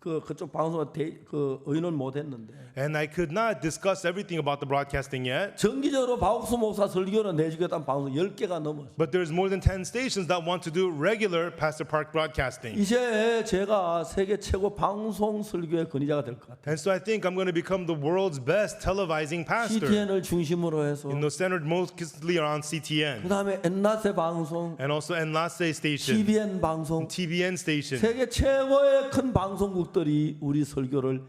그쪽 방송을 그 의논 못했는데 And I could not discuss everything about the broadcasting yet. 정기적으로 박옥수 목사 설교를 내주겠다는 방송 10개가 넘었어요. But there's more than 10 stations that want to do regular Pastor Park broadcasting. 이제 제가 세계 최고 방송 설교의 권위자가 될 것 같아요. And so I think I'm going to become the world's best televising pastor. CTN을 중심으로 해서 Centered mostly around CTN. 그다음에 엔라세 방송, And also Enlace station, TVN 방송, TBN station. 세계 최고의 큰 방송국들이 우리 설교를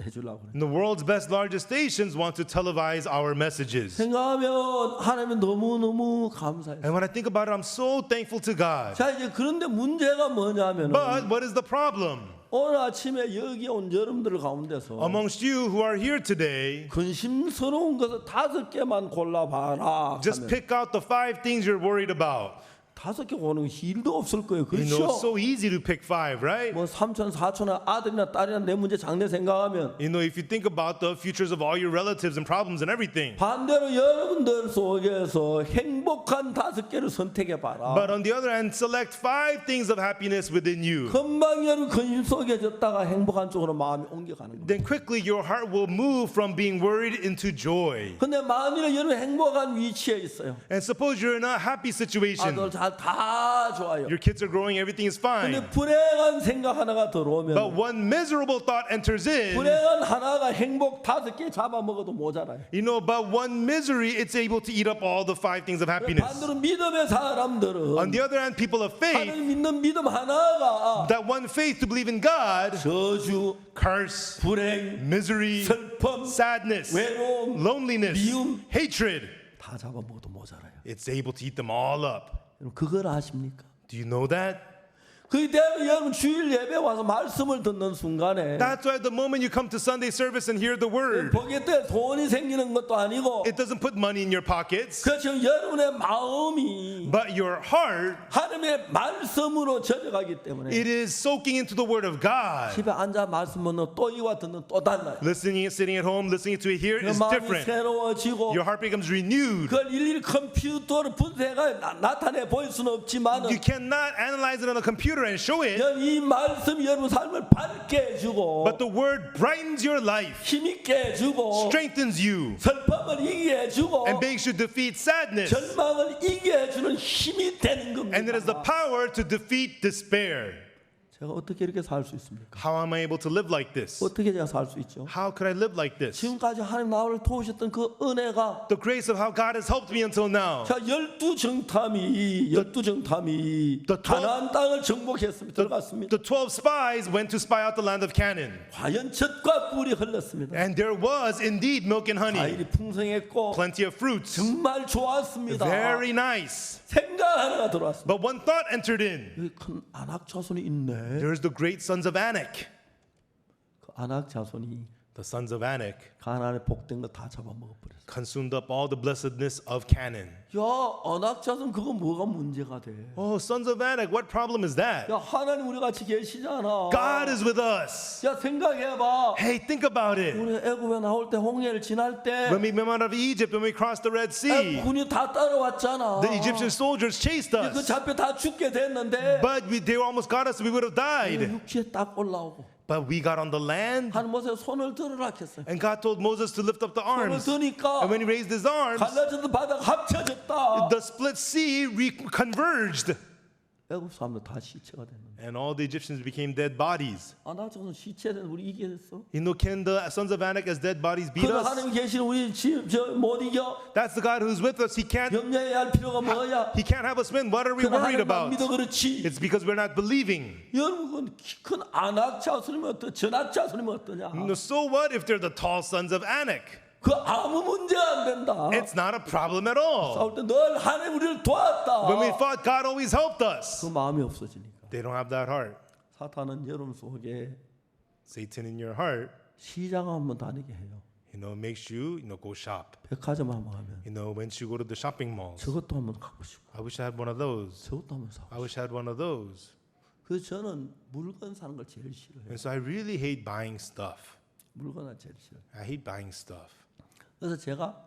해주려고 그래요. And the world's best largest stations want to televise our messages. 생각하면 하나님 너무너무 감사해요. And when I think about it, I'm so thankful to God. 자 이제 그런데 문제가 뭐냐면 But what is the problem? 오늘 아침에 여기 온 여러분들 가운데서 Amongst you who are here today, 근심스러운 것을 5개만 골라봐라. just 하면 pick out the 5 things you're worried about. 5개 고르는 일도 없을 거예요. You know, it's 그렇죠? so easy to pick 5, right? 뭐 삼촌, 사촌, 아들이나 딸이나 내 문제 장래 생각하면 You know, if you think about the futures of all your relatives and problems and everything. 반대로 여러분들 속에서 행복한 5개를 선택해 봐라. But on the other hand, select 5 things of happiness within you. 금방 여러분 근심 속에 졌다가 행복한 쪽으로 마음이 옮겨가는 거예요. Then quickly your heart will move from being worried into joy. 근데 만일에 여러분 행복한 위치에 있어요. And suppose you're in a happy situation. 아들 다 좋아요. Your kids are growing, everything is fine. 근데 불행한 생각 하나가 들어오면 But one miserable thought enters in. 불행한 하나가 행복 5개 잡아먹어도 모자라요. You know, but one misery, it's able to eat up all the 5 things of happiness. 반대로 믿음의 사람들은 On the other hand, people of faith, 하나님 믿는 믿음 하나가 that one faith to believe in God, 저주, curse, 불행, misery, 슬픔, sadness, 외로움, loneliness, 미움 hatred, 다 잡아먹어도 모자라요. it's able to eat them all up. 여러분 그걸 아십니까? Do you know that? 그렇기 때문에 여러분 주일 예배 와서 말씀을 듣는 순간에 That's why the moment you come to Sunday service and hear the word, 보기에 돈이 생기는 것도 아니고 it doesn't put money in your pockets, 그렇죠. 여러분의 마음이 but your heart, 하나님의 말씀으로 젖어가기 때문에 it is soaking into the word of God. 집에 앉아 말씀 듣는 또 이와 듣는 또 달라요. Listening, sitting at home, listening to it here 그 is 마음이 different. 새로워지고 Your heart becomes renewed. 그걸 일일이 컴퓨터로 분석해 나타내 보일 수는 없지만 You cannot analyze it on a computer and show it, 이 말씀이 여러분 삶을 밝게 해주고 but the word brightens your life, 힘있게 해주고 strengthens you, 슬픔을 이기게 해주고 and makes you defeat sadness. 절망을 이기게 해주는 힘이 되는 겁니다. And it has the power to defeat despair. 제가 어떻게 이렇게 살 수 있습니까? How am I able to live like this? 어떻게 제가 살 수 있죠? How could I live like this? 지금까지 하나님 나를 도우셨던 그 은혜가 The grace of how God has helped me until now. 자 열두 정탐이 the 12 가나안 땅을 정복했습니다. 들어갔습니다. The 12 spies went to spy out the land of Canaan. 과연 젖과 꿀이 흘렀습니다. And there was indeed milk and honey, 과일이 풍성했고 plenty of fruits, 정말 좋았습니다. very nice. 생각 하나가 들어왔습니다. But one thought entered in. 여기 큰 아낙 자손이 있네. There's the great sons of Anak. 그 아낙 자손이 The sons of Anak 가나안에 복된 거 다 잡아먹어버렸어. consumed up all the blessedness of Canaan. 야 아낙 자손 그거 뭐가 문제가 돼? Oh, sons of Anak, what problem is that? 야 하나님 우리 같이 계시잖아. God is with us. 야 생각해봐. Hey, think about it. 우리 애굽에 나올 때 홍해를 지날 때 When we came out of Egypt, when we crossed the Red Sea, 군이 다 따라왔잖아. the Egyptian soldiers chased 그 us. 잡혀 다 죽게 됐는데 But they almost got us, we would have died. 육지에 딱 올라오고 But we got on the land, 하나님 모세가 손을 들으라 했어요. and God told Moses to lift up the 손을 arms. 드니까 And when he raised his arms, 갈라졌던 바다가 합쳐졌다. the split sea converged. 애굽 사람들 다 시체가 됐는데 And all the Egyptians became dead bodies. 아낙 자손 시체는 우리 이기겠어? You know, can the sons of Anak as dead bodies beat 그런 us? 하나님 계시는 우리 못 이겨. That's the God who's with us. He can't 염려해야 할 필요가 뭐야? He can't have us win. What are we 그건 worried 하나님 안 about? 믿어 그렇지. It's because we're not believing. 여러분 큰 아낙 자손이면 어떠? 전학 자손이면 어떠냐? So what if they're the tall sons of Anak? 그 아무 문제 안 된다. It's not a problem at all. 싸울 때 늘 하나님 우리를 도왔다. When we fought, God always helped us. 그 마음이 없어지니까 They don't have that heart. 사탄은 여러분 속에 Satan in your heart, 시장 한번 다니게 해요. makes you, go shop. 백화점 한번 가면 When you go to the shopping malls. 저것도 한번 갖고 싶고 I wish I had one of those. 저것도 한번 사고. I wish I had one of those. 그래서 저는 물건 사는 걸 제일 싫어해요. And so I really hate buying stuff. 물건을 제일 싫어요. I hate buying stuff. 그래서 제가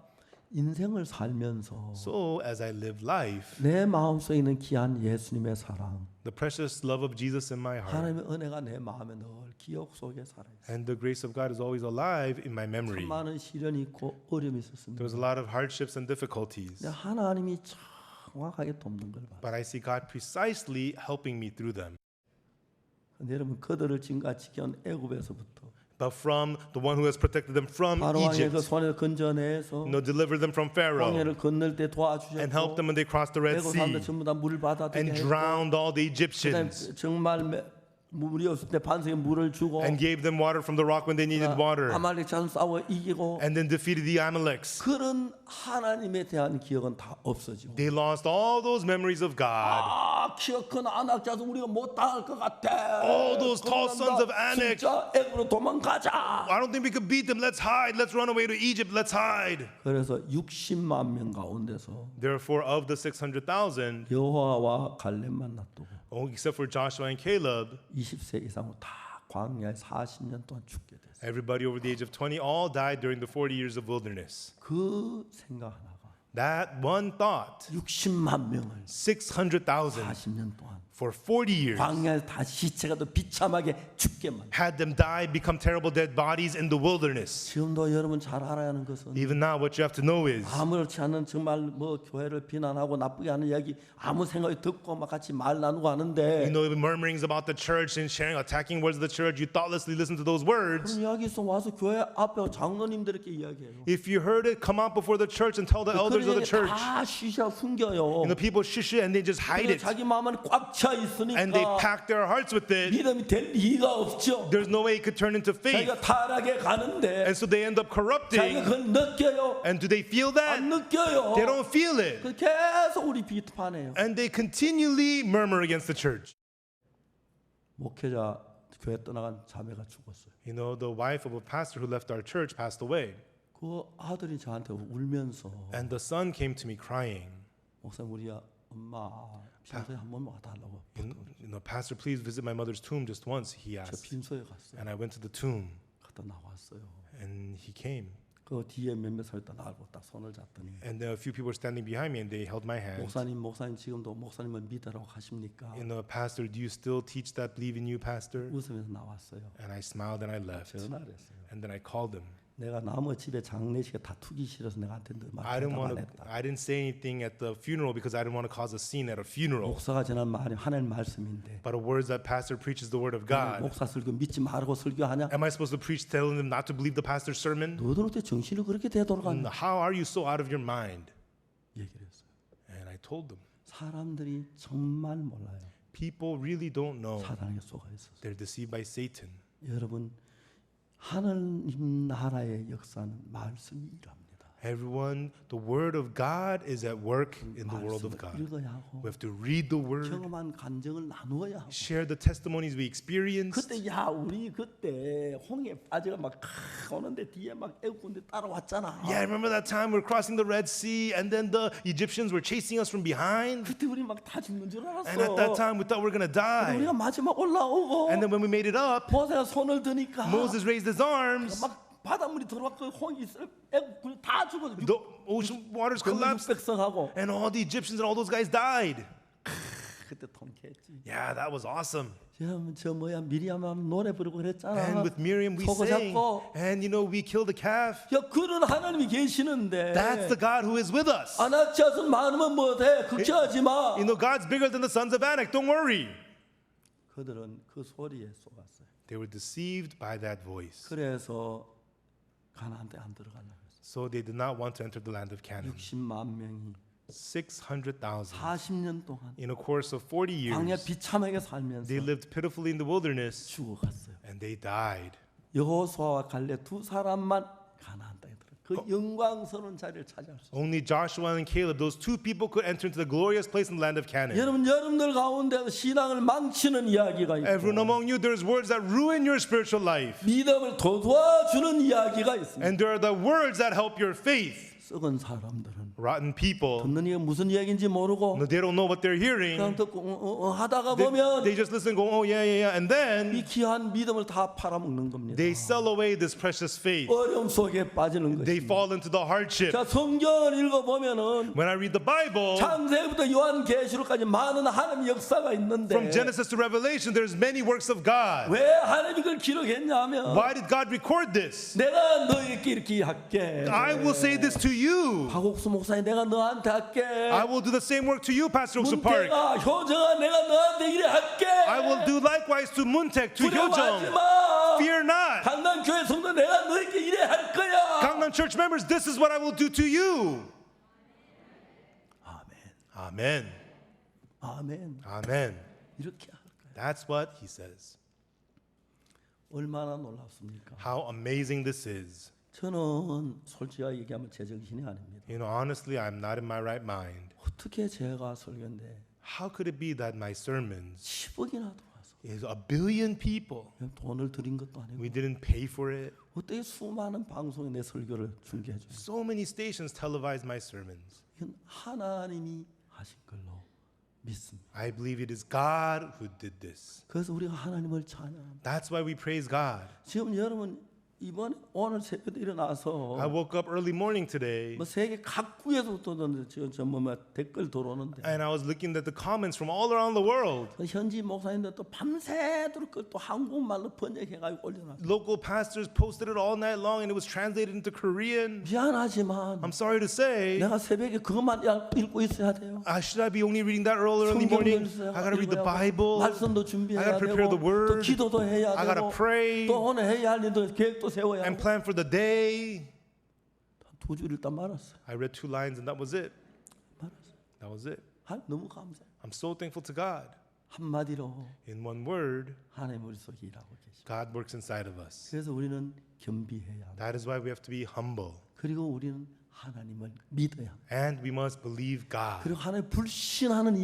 인생을 살면서 So as I live life, 내 마음속에 있는 귀한 예수님의 사랑, the precious love of Jesus in my heart 하나님의 은혜가 내 마음에 늘 기억 속에 살아있어요. and the grace of God is always alive in my memory. 참 많은 시련이 있고 어려움이 있었습니다. There was a lot of hardships and difficulties, 근데 하나님이 정확하게 돕는 걸 봐요. but I see God precisely helping me through them. 근데 여러분 그들을 지금까지 지켜온 애굽에서부터 But from the one who has protected them from 바로 왕의 그 Egypt, 손에서 건져내서 deliver them from Pharaoh 홍해를 건널 때 and help 도와주셨고 them when they crossed the Red 애굽 Sea 사람들 전부 다 물 받아들게 and 했고 drowned all the 그다음에 Egyptians 정말 물이 없을 때 반석에 물을 주고 and gave them water from the rock when they needed water 아말렉 자손 싸워 이기고 and then defeated the Amaleks. 그런 하나님에 대한 기억은 다 없어지고 They lost all those memories of God. 키가 큰 아낙 자손 우리가 못 당할 것 같아. All those tall sons of Anak. 진짜 애굽으로 도망가자. I don't think we could beat them. Let's hide. Let's run away to Egypt. Let's hide. 그래서 60만 명 가운데서 Therefore, of the 600,000, 여호와와 갈렙만 놔두고 except for Joshua and Caleb, 20세 이상으로 다 광야에 40년 동안 죽게 됐어요. everybody over the age of 20 all died during the 40 years of wilderness. 그 생각 하나가 That one thought, 60만 명을 600,000 40년 동안 for 40 years, 광야에 다 시체가 더 비참하게 죽게 만들. had them die, become terrible dead bodies in the wilderness. 지금도 여러분 잘 알아야 하는 것은 Even now, what you have to know is 아무렇지 않은 정말 뭐 교회를 비난하고 나쁘게 하는 이야기 아무 생각이 듣고 막 같이 말 나누고 하는데 murmurings about the church and sharing attacking words of the church. You thoughtlessly listen to those words. 그런 이야기 있으면 와서 교회 앞에 장로님들에게 이야기해요. If you heard it, come out before the church and tell the elders of the church. 다 쉬셔 숨겨요. And the people shush it and they just hide it. 자기 마음은 꽉 차 있으니까 And they pack their hearts with it. 믿음이 될 리가 없죠. There's no way it could turn into faith. 자기가 타락해 가는데 And so they end up 자기가 corrupting. 그걸 느껴요. And do they feel that? 안 느껴요. They don't feel it. 그 계속 우리 비판해요. And they continually murmur against the church. 목회자 교회 떠나간 자매가 죽었어요. You know, the wife of a pastor who left our church passed away. 그 아들이 저한테 울면서 And the son came to me crying. 목사님 우리 엄마 빈소에 한 번만 와달라고. Pastor, please visit my mother's tomb just once, he 저 asked. 빈소에 갔어요. And I went to the tomb, 갔다 나왔어요. and he came. 그 뒤에 몇몇 서 있다 나를 딱 손을 잡더니 And a few people were standing behind me, and they held my hand. 목사님 지금도 목사님을 믿으라고 하십니까? Pastor, do you still teach that believe in you, Pastor? 웃으면서 나왔어요. And I smiled and I left. 전화를 했어요. And then I called him. 내가 남의 집에 장례식에 다투기 싫어서 내가 한테 I 말 했다. didn't say anything at the funeral because I didn't want to cause a scene at a funeral. 목사가 전한 말이 하나님 말씀인데 But the words that pastor preaches the word of God. 목사 설교 믿지 말고 설교하냐? Am I supposed to preach telling them not to believe the pastor's sermon? 너들 어떻게 정신을 그렇게 되돌아가냐? How are you so out of your mind? 얘기를 했어요. And I told them. 사람들이 정말 몰라요. People really don't know. 사단에게 속아 있어서. They're deceived by Satan. 여러분 하나님 나라의 역사는 말씀이 일합니다. Everyone, the word of God is at work in the world of God. 읽어야 하고 We have to read the word, 경험한 감정을 나누어야 하고 share the testimonies we experienced. 그때 우리 그때 홍해 빠져가 막 오는데 뒤에 막 애국군대 따라왔잖아. Yeah, remember that time we were crossing the Red Sea and then the Egyptians were chasing us from behind? 그때 우리 막 다 죽는 줄 알았어. And at that time we thought we were going to die. 우리가 마지막 올라오고 And then when we made it up, 모세가 손을 드니까 Moses raised his arms. 막 바닷물이 들어왔고 홍이 있을 애국군이 다 죽어서 The ocean waters collapsed 백성하고 and all the Egyptians and all those guys died. 그때 통쾌했지. Yeah, that was awesome. 저 뭐야 미리암하면 노래 부르고 그랬잖아. And with Miriam we 속어 sang. 잡고. And we killed the calf. 야 그런 하나님이 계시는데 That's the God who is with us. 아낙자손 많으면 뭐돼? 걱정하지 마. God's bigger than the sons of Anak. Don't worry. 그들은 그 소리에 속았어요. They were deceived by that voice. 그래서 가나안 때 안 들어가려고 했어요. So they did not want to enter the land of Canaan. 60만 명이 600,000 40년 동안 in a course of 40 광야 years. 비참하게 살면서 They lived pitifully in the wilderness 죽어갔어요. and they died. 여호수아와 갈렙 두 사람만 가나안 땅에 들어. 그 영광스러운 자리를 차지할 수 있어요. Only Joshua and Caleb, those two people could enter into the glorious place in the land of Canaan. 여러분들 가운데 신앙을 망치는 이야기가 Everyone 있고 among you, there's words that ruin your spiritual life. 믿음을 도와주는 이야기가 있습니다. And there are the words that help your faith. 썩은 사람들은 Rotten people, 듣는 이게 무슨 이야기인지 모르고 they don't know what they're 그냥 hearing. 듣고 하다가 They, 보면 they just listen and go, oh, yeah, yeah, yeah. And 이 then 귀한 믿음을 다 팔아먹는 겁니다. they sell away this precious faith. 어려움 속에 빠지는 They 것입니다. fall into the hardship. 자, 성경을 읽어보면은 When I read the Bible, 창세기부터 요한계시록까지 많은 하나님의 역사가 있는데 from Genesis to Revelation, there's many works of God. 왜 하나님이 그걸 기록했냐면 Why did God record this? 내가 너에게 이렇게 할게. I will say this to you. 박옥수 목사님 내가 너한테 할게. I will do the same work to you, Pastor Oksu Park. 문태가 효정아 내가 너한테 이래 할게. I will do likewise to Muntek, to 두려워하지 Hyojong. 마. Fear not. 강남교회 성도 내가 너에게 이래 할 거야. Gangnam Church members, this is what I will do to you. 아멘. Amen. 아멘. Amen. 이렇게 할 거야. That's what he says. 얼마나 놀랍습니까? How amazing this is. 저는 솔직하게 얘기하면 제 정신이 아닙니다. Honestly, I'm not in my right mind. 어떻게 제가 설교인데 How could it be that my sermons 10억이나 들어와서 is 1 billion people? 돈을 들인 것도 아니고 We didn't pay for it. 어떻게 수많은 방송에 내 설교를 중계해 주세요. So many stations televise my sermons. 이건 하나님이 하신 걸로 믿습니다. I believe it is God who did this. 그래서 우리가 하나님을 찬양합니다. That's why we praise God. 지금 여러분 이번에 오늘 새벽에 일어나서 I woke up early morning today 뭐 세계 각국에서부터 지금 뭐 댓글 들어오는데 and I was looking at the comments from all around the world. 현지 목사님들 또 밤새도록 그걸 또 한국말로 번역해가지고 올려놨어요. Local pastors posted it all night long and it was translated into Korean. 미안하지만 I'm sorry to say, 내가 새벽에 그것만 읽고 있어야 돼요. should I be only reading that early morning? I gotta read the Bible. 말씀도 I 준비해야 gotta prepare 되고 the word. 또 기도도 해야 I gotta 되고 pray 또 오늘 해야 할 일도 계획도 세워야 and 하고 plan for the day. 2줄 읽다 말았어요. I read 2 lines and that was it. 말았어요. That was it. 너무 감사해요. I'm so thankful to God. 한마디로 In one word, 하나님 우리 속에 일하고 계시고 God works inside of us. 그래서 우리는 겸비해야 하고 That is why we have to be humble. 그리고 우리는 하나님을 믿어야 합니다. And we must believe God. 그리고 하나님 불신하는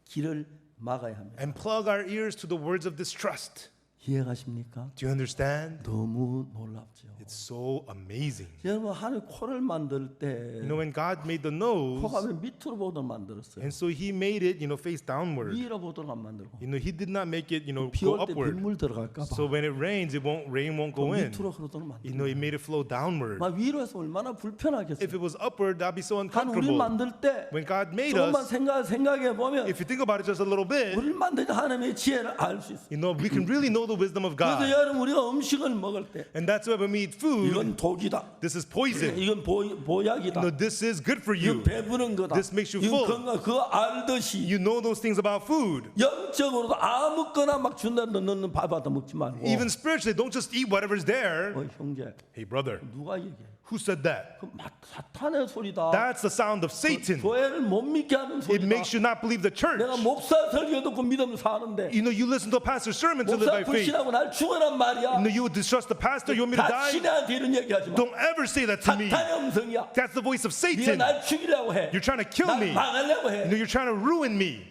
길을 막아야 합니다. and plug our ears to the words of distrust. 이해가십니까? Do you understand? 너무 놀랍죠. It's so amazing. 여러분 하늘 코를 만들 때 You know, when God made the nose, 코가 왜 밑으로 보도록 만들었어요? and so He made it, face downward. 위로 보도록 안 만들고 He did not make it, go 비올 때 upward. 빗물 들어갈까 So 봐 when it rains, rain won't go in. 밑으로 흐르도록 만들고 It made it flow downward. 막 위로 해서 얼마나 If 불편하겠어요. it was upward, that'd be so 한 우리 uncomfortable. 만들 때 When God made 조금만 us, 생각해 보면 if you think about it just a little bit, 우리를 만든 하나님의 지혜를 알 수 있어요. we can really know the wisdom of 그래서 God. 여러분 우리가 음식을 먹을 때 And that's why when we eat food, 이건 독이다. this is poison. 이건 보약이다. This is good for 이건 you. 배부른 거다. This makes you 이건 full. 건강 그거 알듯이 You know those things about food. 영적으로도 아무거나 막 준다 너는 밥 받아 먹지 말고. Even spiritually, don't just eat whatever's there. 형제 Hey, brother, 누가 얘기해? who said that? 그 사탄의 소리다. That's the sound of Satan. 교회를 못 믿게 하는 It 소리다. makes you not believe the church. 내가 목사 설교 듣고 믿음 사는데 You listen to a pastor's sermon to live 목사 by faith. 불신하고 날 죽으란 말이야. You would distrust the pastor. You want me to die? 신한테 이런 얘기하지 마. Don't ever say that to me. 사탄의 음성이야. That's the voice of 네가 Satan. 날 죽이려고 해. You're trying to kill 날 me. 망하려고 해. You're trying to ruin me.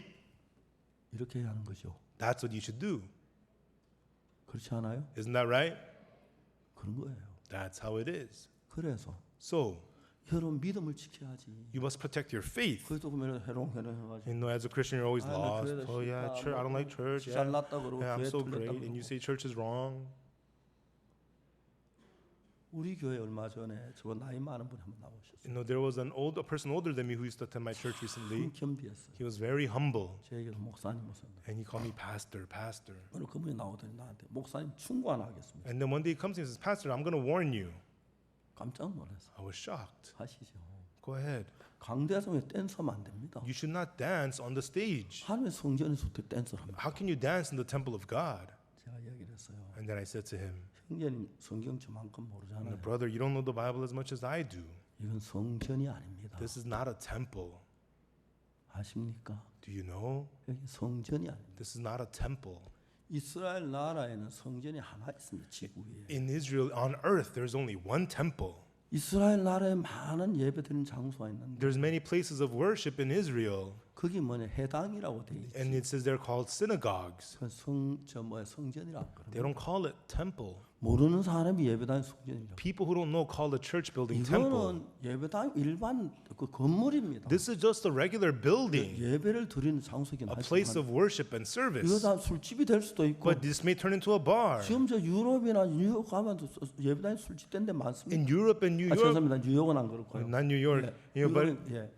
이렇게 해야 하는 거죠. That's what you should do. 그렇지 않아요? Isn't that right? 그런 거예요. That's how it is. 그래서 So, 여러분 믿음을 지켜야지. you must protect your faith. 그래도 보면 해롱해롱 해가지고 As a Christian, you're always 나 lost. 교회도 Oh, yeah, 싫다. church. I don't like church. Yeah, 잘났다 그러고 yeah I'm 교회 so 틀렸다 great. 그러고. And you say church is wrong. 우리 교회 얼마 전에 저 나이 많은 분이 한번 나오셨어요. There was a person older than me who used to attend my church recently. 겸비했어요. He was very humble. 저에게도 목사님 목사님. And he called me pastor, pastor. 오늘 그분이 나오더니 나한테 목사님 충고 하나 하겠습니다. And then one day he comes and says, Pastor, I'm going to warn you. 깜짝 놀랐어요. I was shocked. 하시죠. Go ahead. 강대에서 왜 댄서면 안 됩니다. You should not dance on the stage. 하나님의 성전에서 어떻게 댄서를 합니까? How can you dance in the temple of God? 제가 얘기를 했어요. And then I said to him, 형제님 성경 저만큼 모르잖아요. Brother, you don't know the Bible as much as I do. 이건 성전이 아닙니다. This is not a temple. 아십니까? Do you know? 여기 성전이 아닙니다. This is not a temple. 이스라엘 나라에는 성전이 하나 있습니다. 지구에. In Israel, on earth, there's only one temple. 이스라엘 나라에 많은 예배드리는 장소가 있는데 There's many places of worship in Israel. 거기 뭐냐 해당이라고 돼 있지. And it says they're called synagogues. 그 성전이라 안 그럽니다. They don't call it temple. 모르는 사람이 예배당 성전이라고. People who don't know call the church building temple. 이거는 예배당 일반 그 건물입니다. This is just a regular building, 예배를 드리는 장소긴 a 하지만 place of worship and 이거 service. 다 술집이 될 수도 있고 But this may turn into a bar. 지금 저 유럽이나 뉴욕 가면 예배당에 술집된 데 많습니다. In Europe and New York, 죄송합니다. 뉴욕은 안 그렇고요. not New York, 예, but 예.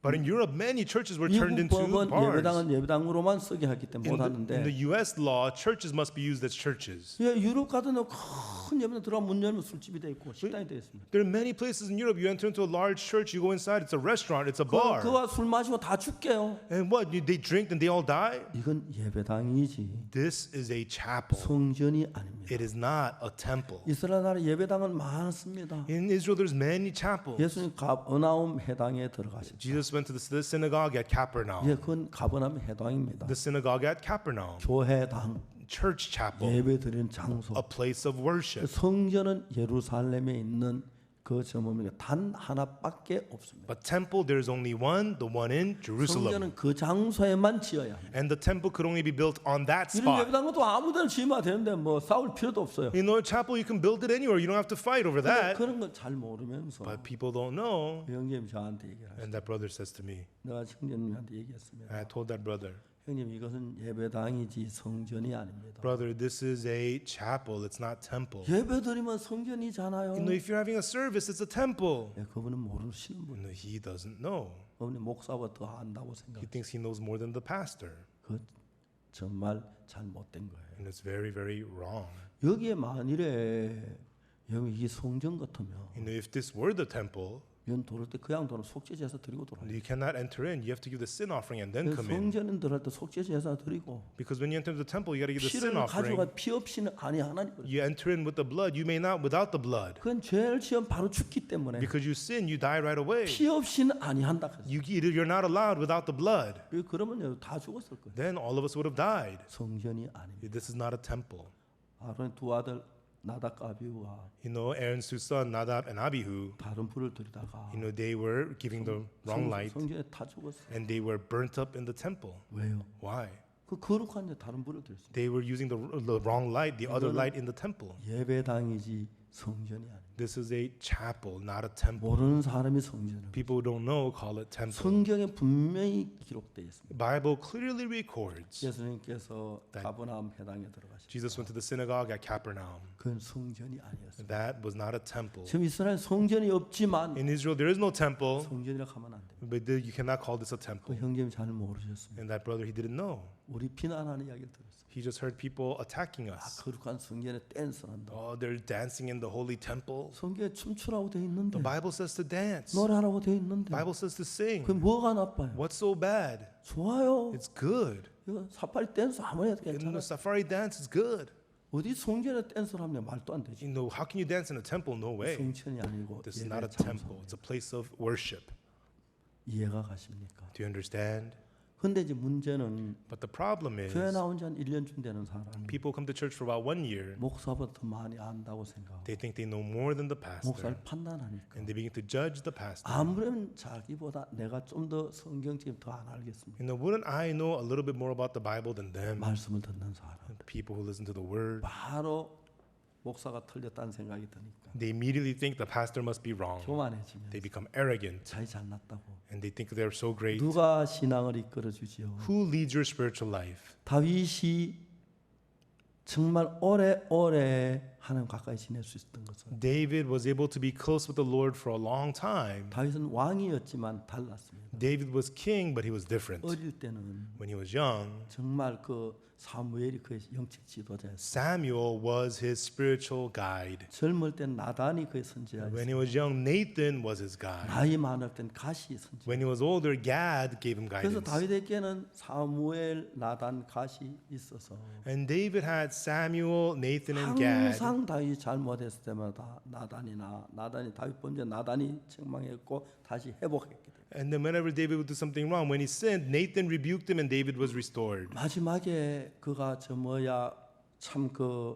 But in Europe, many churches were turned 미국 into 법은 bars. 예배당은 예배당으로만 쓰게 하기 때문에 못 In the 하는데 U.S. law, churches must be used as churches. 예, 유럽 가든 큰 예배당 들어가면 문 열면 술집이 돼 있고 식당이 돼 있습니다. There are many places in Europe. You enter into a large church, you go inside, it's a restaurant, it's a bar. 그와 술 마시고 다 죽게요. And what? They drink and they all die? 이건 예배당이지 This is a chapel. 성전이 아닙니다. It is not a temple. 이스라엘 나라 예배당은 많습니다. In Israel, there's many chapels. 예수님 가버나움 해당에 들어가셨죠. Jesus went to the synagogue at Capernaum. 예, 그건 가버나움 해당입니다. The synagogue at Capernaum. 교회당, Church chapel. 예배드리는 장소. A place of worship. 성전은 예루살렘에 있는 그 점은 단 하나밖에 없습니다. But temple, there's only one, the one in Jerusalem. 성전은 그 장소에만 지어야 합니다. And the temple could only be built on that 이런 spot. 예배당은 또 아무데나 지으면 되는데 뭐 싸울 필요도 없어요. You know, a chapel, you can build it anywhere. You don't have to fight over that. 그런 걸 잘 모르면서 But people don't know. 형님이 저한테 얘기를 하셨어요. And that brother says to me, 내가 형님한테 얘기했습니다. and I told that brother, 형님 이것은 예배당이지 성전이 아닙니다. brother, this is a chapel. It's not temple. 예배드리면 성전이잖아요. If you're having a service, it's a temple. 예, 그분은 모르시는 분. He doesn't know. 그분이 목사보다 더 안다고 He 생각. thinks he knows more than the pastor. 그 정말 잘못된 거예요. And it's very, very wrong. 여기에 만일에 여기 이 성전 같으면 If this were the temple, 연 돌을 때 그냥 돌을 속죄제사 드리고 돌아요. you cannot enter in. You have to give the sin offering and then come in. 성전은 들어갈 때 속죄제사 드리고 Because when you enter the temple, you got to give the sin 피를 offering. 가져가 피 없이는 아니 하나님. You enter in with the blood. You may not without the blood. 그건 죄를 지으면 바로 죽기 때문에 Because you sin, you die right away. 피 없이는 아니한다. You're not allowed without the blood. 그러면 다 죽었을 거예요. Then all of us would have died. 성전이 아닙니다. This is not a temple. 아론의 두 아들 나답과 아비후가 Aaron's two sons, Nadab and Abihu, 다른 불을 들이다가 they were giving the wrong light 성전에 다 죽었어요. and they were burnt up in the temple. 왜요? Why? 그 거룩한 데 다른 불을 들였어요. They were using the wrong light, the other light in the temple. 예배당이지 성전이 아니에요. This is a chapel, not a temple. 모르는 사람이 성전을. People who don't know call it temple. 성경에 분명히 기록되어 있습니다. Bible clearly records 예수님께서 가버나움 회당에 들어가시고 Jesus went to the synagogue at Capernaum. 그건 성전이 아니었어요. That was not a temple. 지금 이스라엘 성전이 없지만 In Israel, there is no temple, 성전이라 하면 안 돼요. but you cannot call this a 그 temple. 형제님 잘 모르셨습니다. And that brother, he didn't know. 우리 비난하는 이야기를 들었어요. He just heard people attacking 아, us. 거룩한 성전에 댄스한다. Oh, they're dancing in the holy temple. 성경에 춤추라고 되어 있는데 The Bible says to dance. 노래하라고 되어 있는데 The Bible says to sing. 그게 뭐가 나빠요? What's so bad? 좋아요. It's good. 이거 사파리 댄스 아무리 해도 And 괜찮아. the safari dance is good. 어디 성전에 댄스를 하면 말도 안 되지. How can you dance in a temple? No way. 성전이 아니고 This is not 예배 a temple. 장소. It's a place of worship. 이해가 가십니까? Do you understand? 근데 이제 문제는 But the problem is, 교회 나온 지 한 1년쯤 되는 사람이 people come to church for about 1 year. 목사보다 더 많이 안다고 생각하고 They think they know more than the pastor. 목사를 판단하니까 And they begin to judge the pastor. 아무렴 자기보다 내가 좀 더 성경적인 더 안 알겠습니다. Wouldn't I know a little bit more about the Bible than them? 말씀을 듣는 사람 People who listen to the word, 바로 목사가 틀렸다는 생각이 드니까 they immediately think the pastor must be wrong. 교만해지면 They become arrogant 자기 잘났다고 and they think they're so great. 누가 신앙을 이끌어 주지요? Who leads your spiritual life? 다윗이 정말 오래오래 하나님 가까이 지낼 수 있었던 것은 David was able to be close with the Lord for a long time. 다윗은 왕이었지만 달랐습니다. David was king, but he was different. 어릴 때는 When he was young, 정말 그 사무엘이 그의 영적 지도자였어요. Samuel was his spiritual guide. 젊을 땐 나단이 그의 선지자였어요. When he was young, Nathan was his guide. 나이 많을 땐 가시 선지자. When he was older, Gad gave him 그래서 guidance. 다윗에게는 사무엘, 나단, 가시 있어서 And David had Samuel, Nathan, and Gad. 항상 다윗이 잘못했을 때마다 나단이 다윗 범죄 나단이 책망했고 다시 회복했기 때문에 And then whenever David would do something wrong, when he sinned, Nathan rebuked him and David was restored. 마지막에 그가 참 그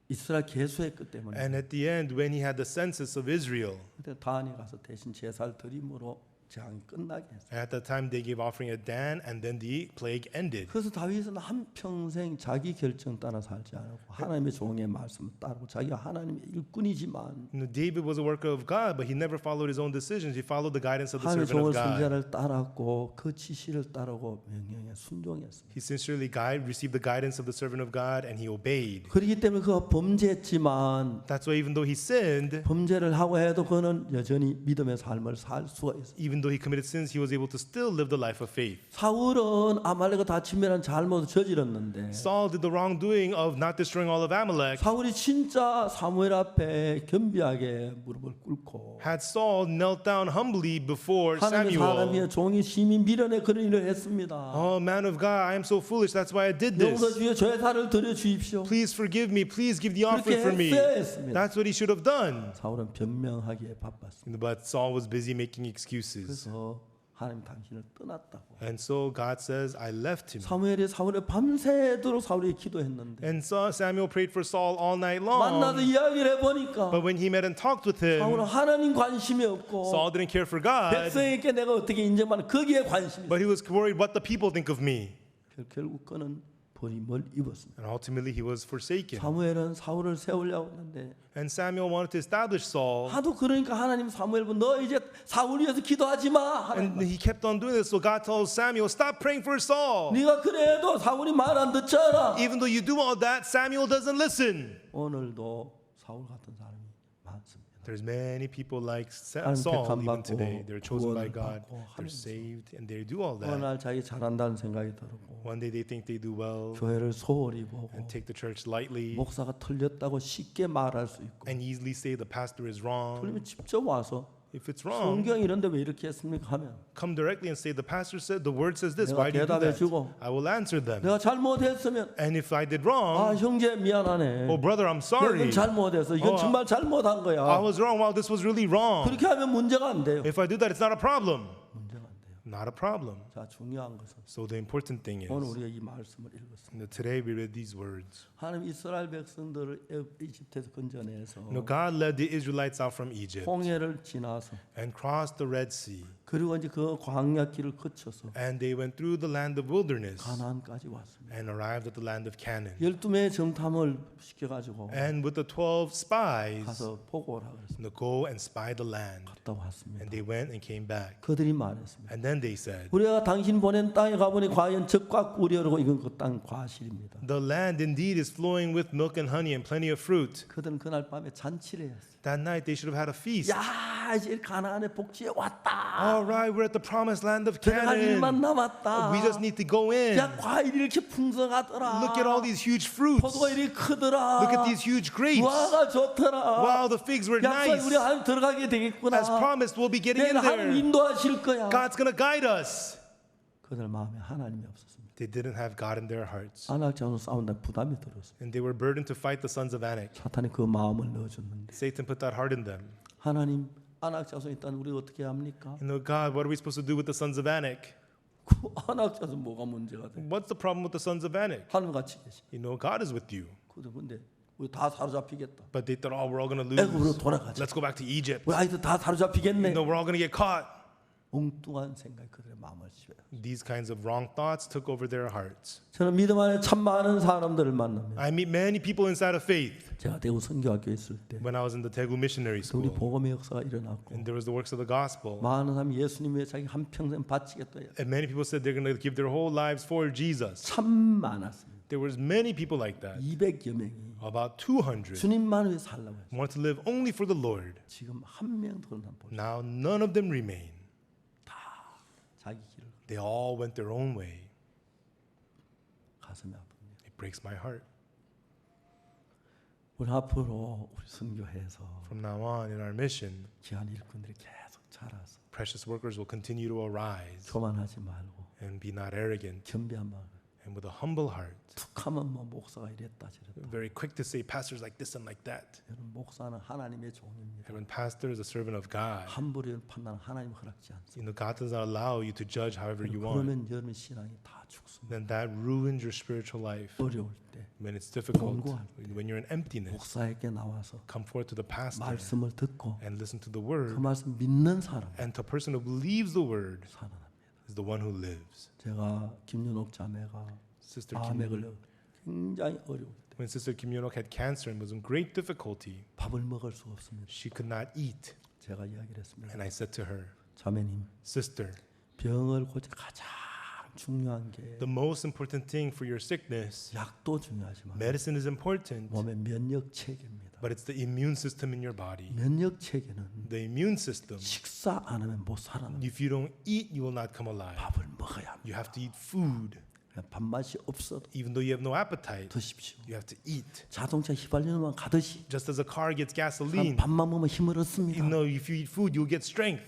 이스라엘 계수했기 때문에 And at the end, when he had the census of Israel, 그때 다한이 가서 대신 제사를 드림으로 재앙이 끝나게 했어요. at that time they gave offering at Dan, and then the plague ended. 그래서 다윗은 한 평생 자기 결정 따라 살지 않고 하나님의 종의 말씀을 따르고 자기가 하나님의 일꾼이지만 David was a worker of God, but he never followed his own decisions. He followed the guidance of the 하나님의 servant 종을 of God. 선지자를 따랐고 그 지시를 따르고 명령에 순종했습니다. He sincerely received the guidance of the servant of God, and he obeyed. 그렇기 때문에 그가 범죄했지만 That's why even though he sinned, 범죄를 하고 해도 그는 여전히 믿음의 삶을 살 수가 있어요. even though he committed sins, he was able to still live the life of faith. 사울은 아말렉과 다침이라는 잘못을 저질렀는데 Saul did the wrongdoing of not destroying all of Amalek. 사울이 진짜 사무엘 앞에 겸비하게 무릎을 꿇고 Had Saul knelt down humbly before 하나님의 Samuel. 사람이여 종이 심히 미련에 그런 일을 했습니다. Oh, man of God, I am so foolish. That's why I did this. 용서 주여 죄사를 드려 주십시오. Please forgive me. Please give the 그렇게 offering for me. 했어야 했습니다. That's what he should have done. 사울은 변명하기에 바빴습니다. But Saul was busy making excuses. 그래서 하나님 당신을 떠났다고. And so God says, I left him. 사무엘이 사울을 밤새도록 사울이 기도했는데 And so Samuel prayed for Saul all night 만나서 long. 이야기를 해보니까 But when he met and talked with 사울은 him, 하나님 관심이 없고 Saul didn't care for God, 백성에게 내가 어떻게 인정받는 거기에 관심이 but he was worried what the people think of me. 결국 그는 버림을 입었습니다. And ultimately he was forsaken. 사무엘은 사울을 세우려고 했는데 And Samuel wanted to establish Saul. 하도 그러니까 하나님 사무엘은 너 이제 사울 위해서 기도하지 마. And he kept on doing this. So God told Samuel, stop praying for Saul. 네가 그래도 사울이 말 안 듣잖아. Even though you do all that, Samuel doesn't listen. 오늘도 사울 같은 사람이 많습니다. There's many people like 하나님 Saul 택함 even 받고 today. They're chosen by 구원을 God. 받고 They're 하면서 saved and they do all 어느 that. 날 자기 잘한다는 생각이 들고 One day they think they do well 교회를 소홀히 보고 and take the church lightly 목사가 틀렸다고 쉽게 말할 수 있고 and easily say the pastor is wrong. 그러면 직접 와서 If it's wrong, 성경 이런데 왜 이렇게 했습니까 하면 come directly and say the pastor said the word says this. 내가 Why do you do that? 대답해주고 I will answer them. 내가 잘못했으면 And if I did 아 wrong, 형제 미안하네. oh brother, I'm sorry. 이건 잘못했어. 이건 정말 잘못한 I 거야. was wrong. Wow, this was really wrong. 그렇게 하면 문제가 안 돼요. If I do that, it's not a problem. 문제가 안 돼요. not a problem. 자, 중요한 것은 So the important thing 오늘 is, 우리가 이 말씀을 읽었습니다. today we read these words. 하나님 이스라엘 백성들을 이집트에서 건져내서 God led the Israelites out from Egypt 홍해를 지나서 and crossed the Red Sea. 그리고 이제 그 광야길을 거쳐서 And they went through the land of wilderness 가나안까지 왔습니다. and arrived at the land of Canaan. 12명의 정탐을 시켜가지고 And with the 12 spies, 가서 보고 오라 그랬습니다. go and spy the land. 갔다 왔습니다. And they went and came back. 그들이 말했습니다. And then they said, 우리가 당신 보낸 땅에 가보니 과연 적과 꿀이라고 이건 그 땅 과실입니다. the land indeed is flowing with milk and honey and plenty of fruit. 그들은 그날 밤에 잔치를 했어요. That night they should have had a feast. 야, 이제 가나안의 복지에 왔다. All right, we're at the promised land of 들어갈 일만 Canaan. 남았다. We just need to go in. 야, 과일이 이렇게 풍성하더라. Look at all these huge fruits. 포도가 이렇게 크더라. Look at these huge grapes. 와가 좋더라. Wow, the figs were 약속이 nice. 우리 하나님 들어가게 되겠구나. As promised, we'll be getting in 내가 하나님 there. 인도하실 거야. God's going to guide us. 그들 마음에 하나님이 없었습니다. They didn't have God in their hearts. 안악자로 싸운다 부담이 들었어요. And they were burdened to fight the sons of Anak. 사탄이 그 마음을 넣어줬는데 Satan put that heart in them. 하나님 안악자손 있다는 우리 어떻게 합니까? You know, God, what are we supposed to do with the sons of Anak? 그 안악자손 뭐가 문제가 돼? What's the problem with the sons of Anak? 하나님 같이 계시. You know, God is with you. 근데 우리 다 사로잡히겠다. But they thought, oh, we're all going to 애굽으로 lose. 돌아가자. Let's go back to Egypt. 우리 아이들 다 사로잡히겠네. No, we're all going to get caught. 엉뚱한 생각이 그들의 마음을 씌워요. These kinds of wrong thoughts took over their hearts. 저는 믿음 안에 참 많은 사람들을 만납니다. I meet many people inside of faith. 제가 대구 선교학교에 있을 때 When I was in the Daegu Missionary 우리 School, 복음의 역사가 일어났고 and there was the works of the gospel. 많은 사람이 예수님 위해 자기 한 평생 바치겠다. And many people said they're going to give their whole lives for Jesus. 참 많았습니다. There was many people like that. 200여 명이 About 200 주님만 위해 살라고 했어요. want to live only for the Lord. 지금 한 명도 그런 사람 보세요. Now none of them remain. 자기 길을 They all went their own way. 가슴이 아픕니다. It breaks my heart. 우리 앞으로 우리 선교해서 From now on in our mission, 귀한 일꾼들이 계속 자라서 precious workers will continue to arise 교만하지 말고 and be not arrogant 겸비한 마음. and with a humble heart. 툭하면 뭐 목사가 이랬다 저랬다. Very quick to say pastors like this and like that. 여러분 목사는 하나님의 종입니다. And when pastor is a servant of God, 함부로 판단 하나님 허락지 않습니다. you know, God does not allow you to judge however you want. 그러면 여러분 신앙이 다 죽습니다. Then that ruins your spiritual life. 어려울 때 When it's difficult, 공고할 when you're in emptiness, 목사에게 나와서 come forth to the pastor 말씀을 듣고 and listen to the 그 word. 말씀 믿는 사람 And the person who believes the word 살아납니다. is the one who lives. 제가 김윤옥 자매가 Sister 암에 Kim, 걸려 굉장히 어려울 때 when Sister Kim Yonok had cancer and was in great difficulty, 밥을 먹을 수 없습니다. she could not eat. 제가 이야기를 했습니다. And I said to her, 자매님 Sister, 병을 고쳐 가장 중요한 게 the most important thing for your sickness, 약도 중요하지만 medicine is important, 몸의 면역 체계입니다. but it's the immune system in your body. 면역 체계는 The immune system, 식사 안 하면 못 살아납니다. if you don't eat, you will not come alive. 밥을 먹어야 합니다. You have to eat food. 그냥 밥맛이 없어도 Even though you have no appetite, 드십시오. you have to eat. 자동차 휘발유만 가듯이 Just as a car gets gasoline, 밥만 먹으면 힘을 얻습니다. you know, if you eat food, you'll get strength.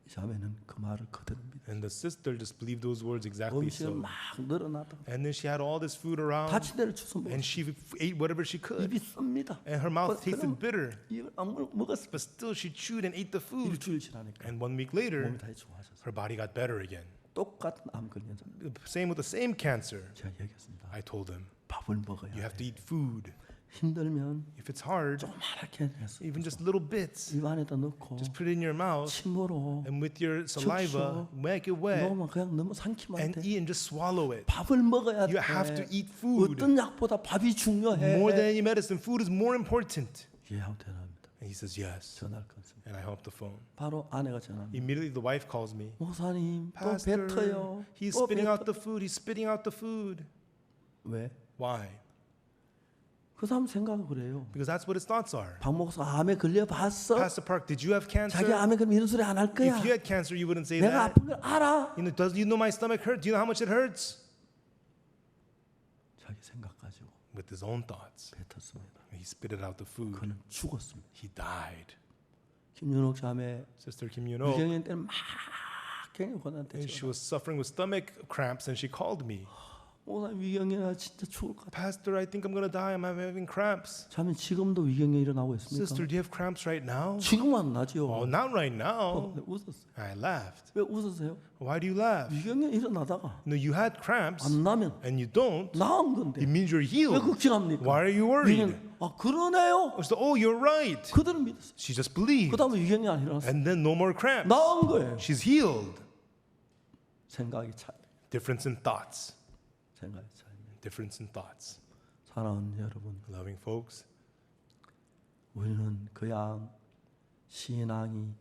이 자매는 그 말을 그대로입니다. And the sister just believed those words exactly 음식을 so. 막 늘어나다 And then she had all this food around, 다친 데를 주워 먹어 and she ate whatever she could. 입이 씁니다. And her mouth tasted bitter, 이걸 안 먹었어. but still she chewed and ate the food. 일주일 지나니까 And 1 week later, 몸이 다시 좋아졌어. her body got better again. 똑같은 암 걸린 사람. Same with the same cancer. 제가 얘기했습니다. I told him, 밥을 먹어야 you have 돼. to eat food. 힘들면 If it's hard, 조그맣게 해서 even just little bits, 입 안에다 넣고 just put it in your mouth, 침으로 and with your saliva, make it wet, 넣으면 그냥 너무 삼키면 안 and 돼. eat and just swallow it. 밥을 먹어야 돼. You have to eat food. 어떤 약보다 밥이 중요해. More than any medicine, food is more important. 예하고 대답합니다. And he says, yes. 전화를 끊습니다. And I hung up the phone. 바로 아내가 전화합니다. Immediately the wife calls me. 목사님 또 Pastor, 뱉어요. he's 또 spitting out 뱉어. the food. He's spitting out the food. 왜? Why? 그 사람 생각은 그래요. Because that's what his thoughts are. 박 목사 암에 걸려봤어? Pastor Park, did you have cancer? 자기 암에 걸리면 이런 소리 안 할 거야. If you had cancer, you wouldn't say 내가 that. 아픈 걸 알아. You know, does you know my stomach hurt? Do you know how much it hurts? 자기 생각 가지고 With his own thoughts, 뱉었습니다. he spitted out the food. 그는 죽었습니다. He died. 김윤옥 자매 Sister Kim Yonok, 유경련 때는 막 굉장히 고난했죠. and she was suffering with stomach cramps, and she called me. 목사님 위경련이라 진짜 죽을 것 같아. Pastor, I think I'm going to die. I'm having cramps. 자면 지금도 위경련이 일어나고 있습니까? Sister, do you have cramps right now? 지금 안 나죠. Oh, not right now. 웃었어요. I laughed. 왜 웃으세요? Why do you laugh? 위경련 일어나다가 No, you had cramps 안 나면 and you don't. 나은 건데 It means you're 왜 healed. 걱정합니까? Why are you worried? 위경련, 아 그러네요. So, oh, you're right. 그들은 믿었어요. She just believed. 그 다음에 위경련이 안 일어났어요. And then no more cramps. 나은 거예요. She's healed. 생각이 차이. Difference in thoughts. 생각이 차이. Difference in thoughts. 사랑하는 여러분, Loving folks, 우리는 그냥 신앙이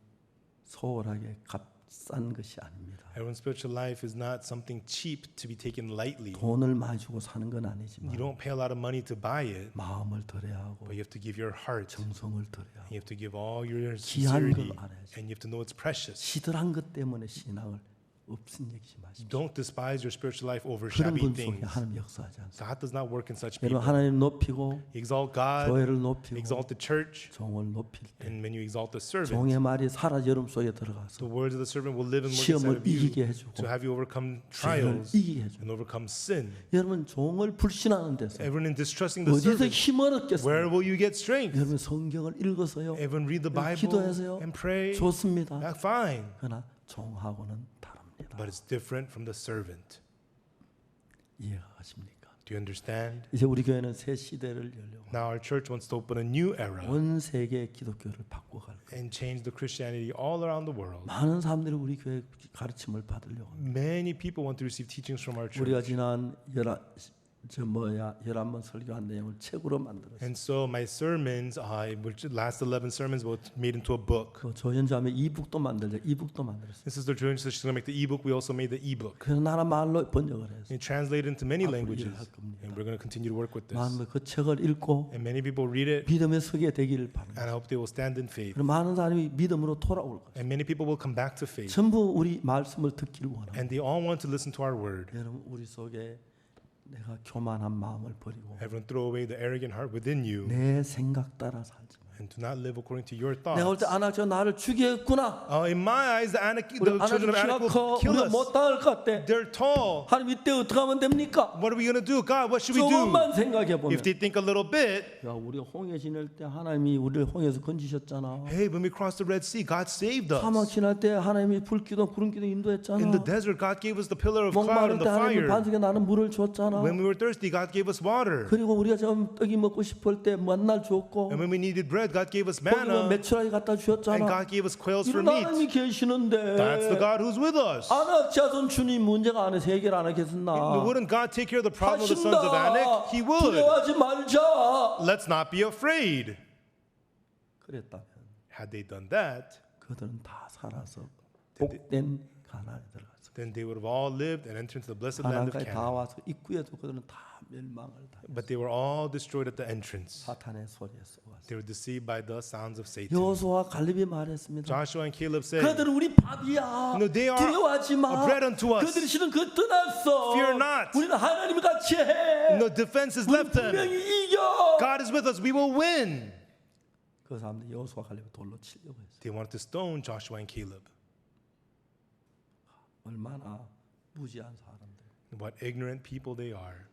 소홀하게 값싼 것이 아닙니다. everyone's spiritual life is not something cheap to be taken lightly. 돈을 많이 주고 사는 건 You 아니지만 don't pay a lot of money to buy it, 마음을 드려야 하고 but you have to give your heart. 정성을 드려야 하고 You have to give all your 귀한 sincerity, 걸 알아야지. and you have to know it's precious. 시들한 것 때문에 신앙을 없인 얘기지 마십시오. Don't despise your spiritual life over 그런 shabby 분 속에 things. 하나님 역사하지 않습니다. God does not work in such 여러분 people. 하나님 높이고 Exalt God, 교회를 높이고 exalt the church, 종을 높일 때 and when you exalt the servant, 종의 말이 살아 여름 속에 들어가서 the words of the servant will live and work 시험을 inside of you 이기게 해주고 to have you overcome 죄를 trials 이기게 해주고 and overcome sin. 여러분 종을 불신하는 데서 Everyone in distrusting the 어디서 servant, 힘을 where 얻겠어요? will you get strength? 여러분 성경을 읽어서요. Everyone read the Bible 기도하세요. and pray. 좋습니다. Fine, 그러나 종하고는 다릅니다. but it's different from the servant. 이해가 가십니까? Do you understand? 이제 우리 교회는 새 시대를 열려고 Now our church wants to open a new era 온 세계 기독교를 바꿔갈 거예요. and change the Christianity all around the world. 많은 사람들이 우리 교회 가르침을 받으려고 합니다. Many people want to receive teachings from our 우리가 church. 지난 11번 설교한 내용을 책으로 만들었어요. And so my sermons, which last 11 sermons were made into a book. 그 조연자매 이북도 만들자. 이북도 만들었어요. This is the church, so she's going to make the ebook. We also made the ebook. 그 나라 말로 번역을 했어요. And translated into many 앞으로 languages. 일할 겁니다. And we're going to continue to work with this. 많은 그 책을 읽고 And many people read it, 믿음의 서게 되기를 바랍니다. and I hope they will stand in faith. 그리고 많은 사람이 믿음으로 돌아올 거예요. And many people will come back to faith. 전부 우리 말씀을 듣기를 원합니다. And they all want to listen to our word. 여러분 우리 속에 내가 교만한 마음을 버리고 Everyone throw away the arrogant heart within you 내 생각 따라 살지 마. and do not live according to your 내가 볼 thoughts. 때 아낙저 나를 죽이겠구나. In my eyes, the 우리 children 아낙저 of 키가 Anak 커 will kill 우리가 us. 못 당할 것 같대. They're tall. 하나님 이때 어떻게 하면 됩니까? What are we going to do? God, what should we do? 조금만 생각해 보면 If they think a little bit, 야 우리가 홍해 지낼 때 하나님이 우리를 홍해에서 건지셨잖아. hey, when we crossed the Red Sea, God saved us. 사막 지날 때 하나님이 불기도 구름기도 인도했잖아. In the desert, God gave us the pillar of cloud 목마를 and the 때 하나님이 fire. 반석에 나는 물을 줬잖아. When we were thirsty, God gave us water. 그리고 우리가 좀 떡이 먹고 싶을 때 만날 줬고 And when we needed bread, God gave us 거기서 manna. 메추라기 갖다 And 주셨잖아. God gave us quails for 이런 하나님이 meat. 계시는데 That's the God who's with us. 아낙 자손 주님 문제가 안에서 해결 안 하겠나? Wouldn't God take care of the problem of the sons of 하신다. Anak? He would. 두려워하지 말자. Let's not be afraid. 그랬다면 Had they done that, 그들은 다 살아서 복된 가나안에 들어갔어. then they would have all lived and entered into the blessed land of 가나안까지 다 Canaan. 와서 입구에도 그들은 다 멸망을 다. But they were all destroyed at the entrance. 사탄의 소리에 쏘았어. They were deceived by the sounds of Satan. 여호수아 갈렙이 말했습니다. Joshua and Caleb said, 그들은 우리 밥이야. No, they are 두려워하지 마. a bread unto us. 그들이 실은 그 떠났어. Fear not. 우리는 하나님이 같이 해. No defense is 우리 left them. 분명히 이겨. God is with us. We will win. 그 사람들이 여호수아 갈렙을 돌로 치려고 했어요. They wanted to stone Joshua and Caleb. 얼마나 무지한 사람들. What ignorant people they are.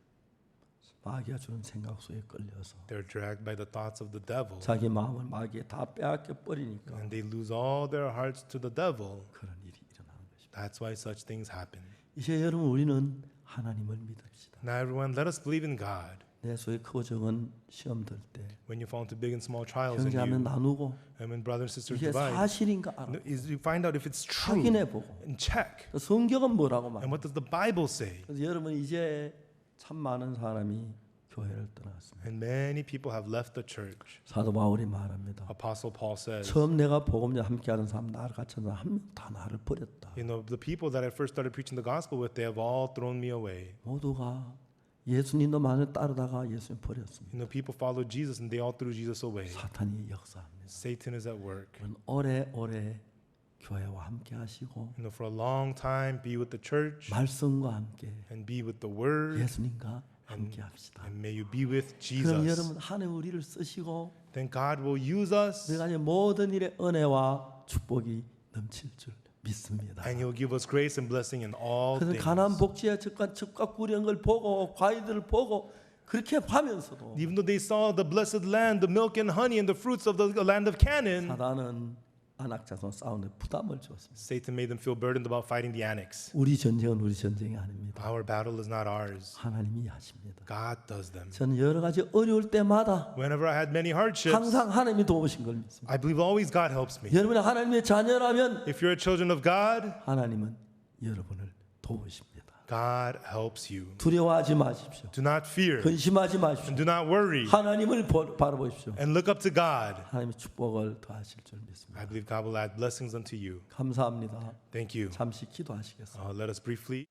마귀가 주는 생각 속에 끌려서 They're dragged by the thoughts of the devil. 자기 마음을 마귀에 다 빼앗겨 버리니까 And they lose all their hearts to the devil. 그런 일이 일어나는 것입니다. That's why such things happen. 이제 여러분 우리는 하나님을 믿읍시다. Now everyone, let us believe in God. 내 속에 크고 적은 시험 들 때 When you fall into big and small trials in 형제하면 you, 나누고 and when brothers and sisters 이게 divide, 사실인가 알아. you find out if it's true 확인해 보고 and check. 성경은 뭐라고 말. And what does the Bible say? 그래서 여러분 이제 참 많은 사람이 교회를 떠났습니다. And many people have left the church. 사도 바울이 말합니다. Apostle Paul says, 처음 내가 복음을 함께하는 사람 나를 같이 하는 사람 한 명 다 나를 버렸다. you know, the people that I first started preaching the gospel with, they have all thrown me away. 모두가 예수님도 많이 따르다가 예수님 버렸습니다. You know, people followed Jesus and they all threw Jesus away. 사탄이 역사합니다. Satan is at work. 그런 오래오래 교회와 함께 하시고 You know, for a long time, be with the church 말씀과 함께 and be with the word, 예수님과 함께 합시다. and may you be with 그럼 Jesus. 여러분 하나님 우리를 쓰시고 Then God will use us, 우리가 이제 모든 일에 은혜와 축복이 넘칠 줄 믿습니다. And He'll give us grace and blessing in all 그래서 things. 가나안 복지의 첩과 꿀이 걸 보고 과일들을 보고 그렇게 하면서도 Even though they saw the blessed land, the milk and honey, and the fruits of the land of Canaan, 사단은 안악자손 싸우는데 부담을 주었습니다. Satan made them feel burdened about fighting the annex. 우리 전쟁은 우리 전쟁이 아닙니다. Our battle is not ours. 하나님이 하십니다. God does them. 저는 여러 가지 어려울 때마다 Whenever I had many hardships, 항상 하나님이 도우신 걸 믿습니다. I believe always God helps me. 여러분이 하나님의 자녀라면 If you're a children of God, 하나님은 여러분을 도우십니다. God helps you. 두려워하지 마십시오. Do not fear 근심하지 마십시오. and do not worry 하나님을 바라보십시오. and look up to God. 하나님의 축복을 더하실 줄 믿습니다. I believe God will add blessings unto you. 감사합니다. Thank you. 잠시 기도하시겠습니다. Let us briefly.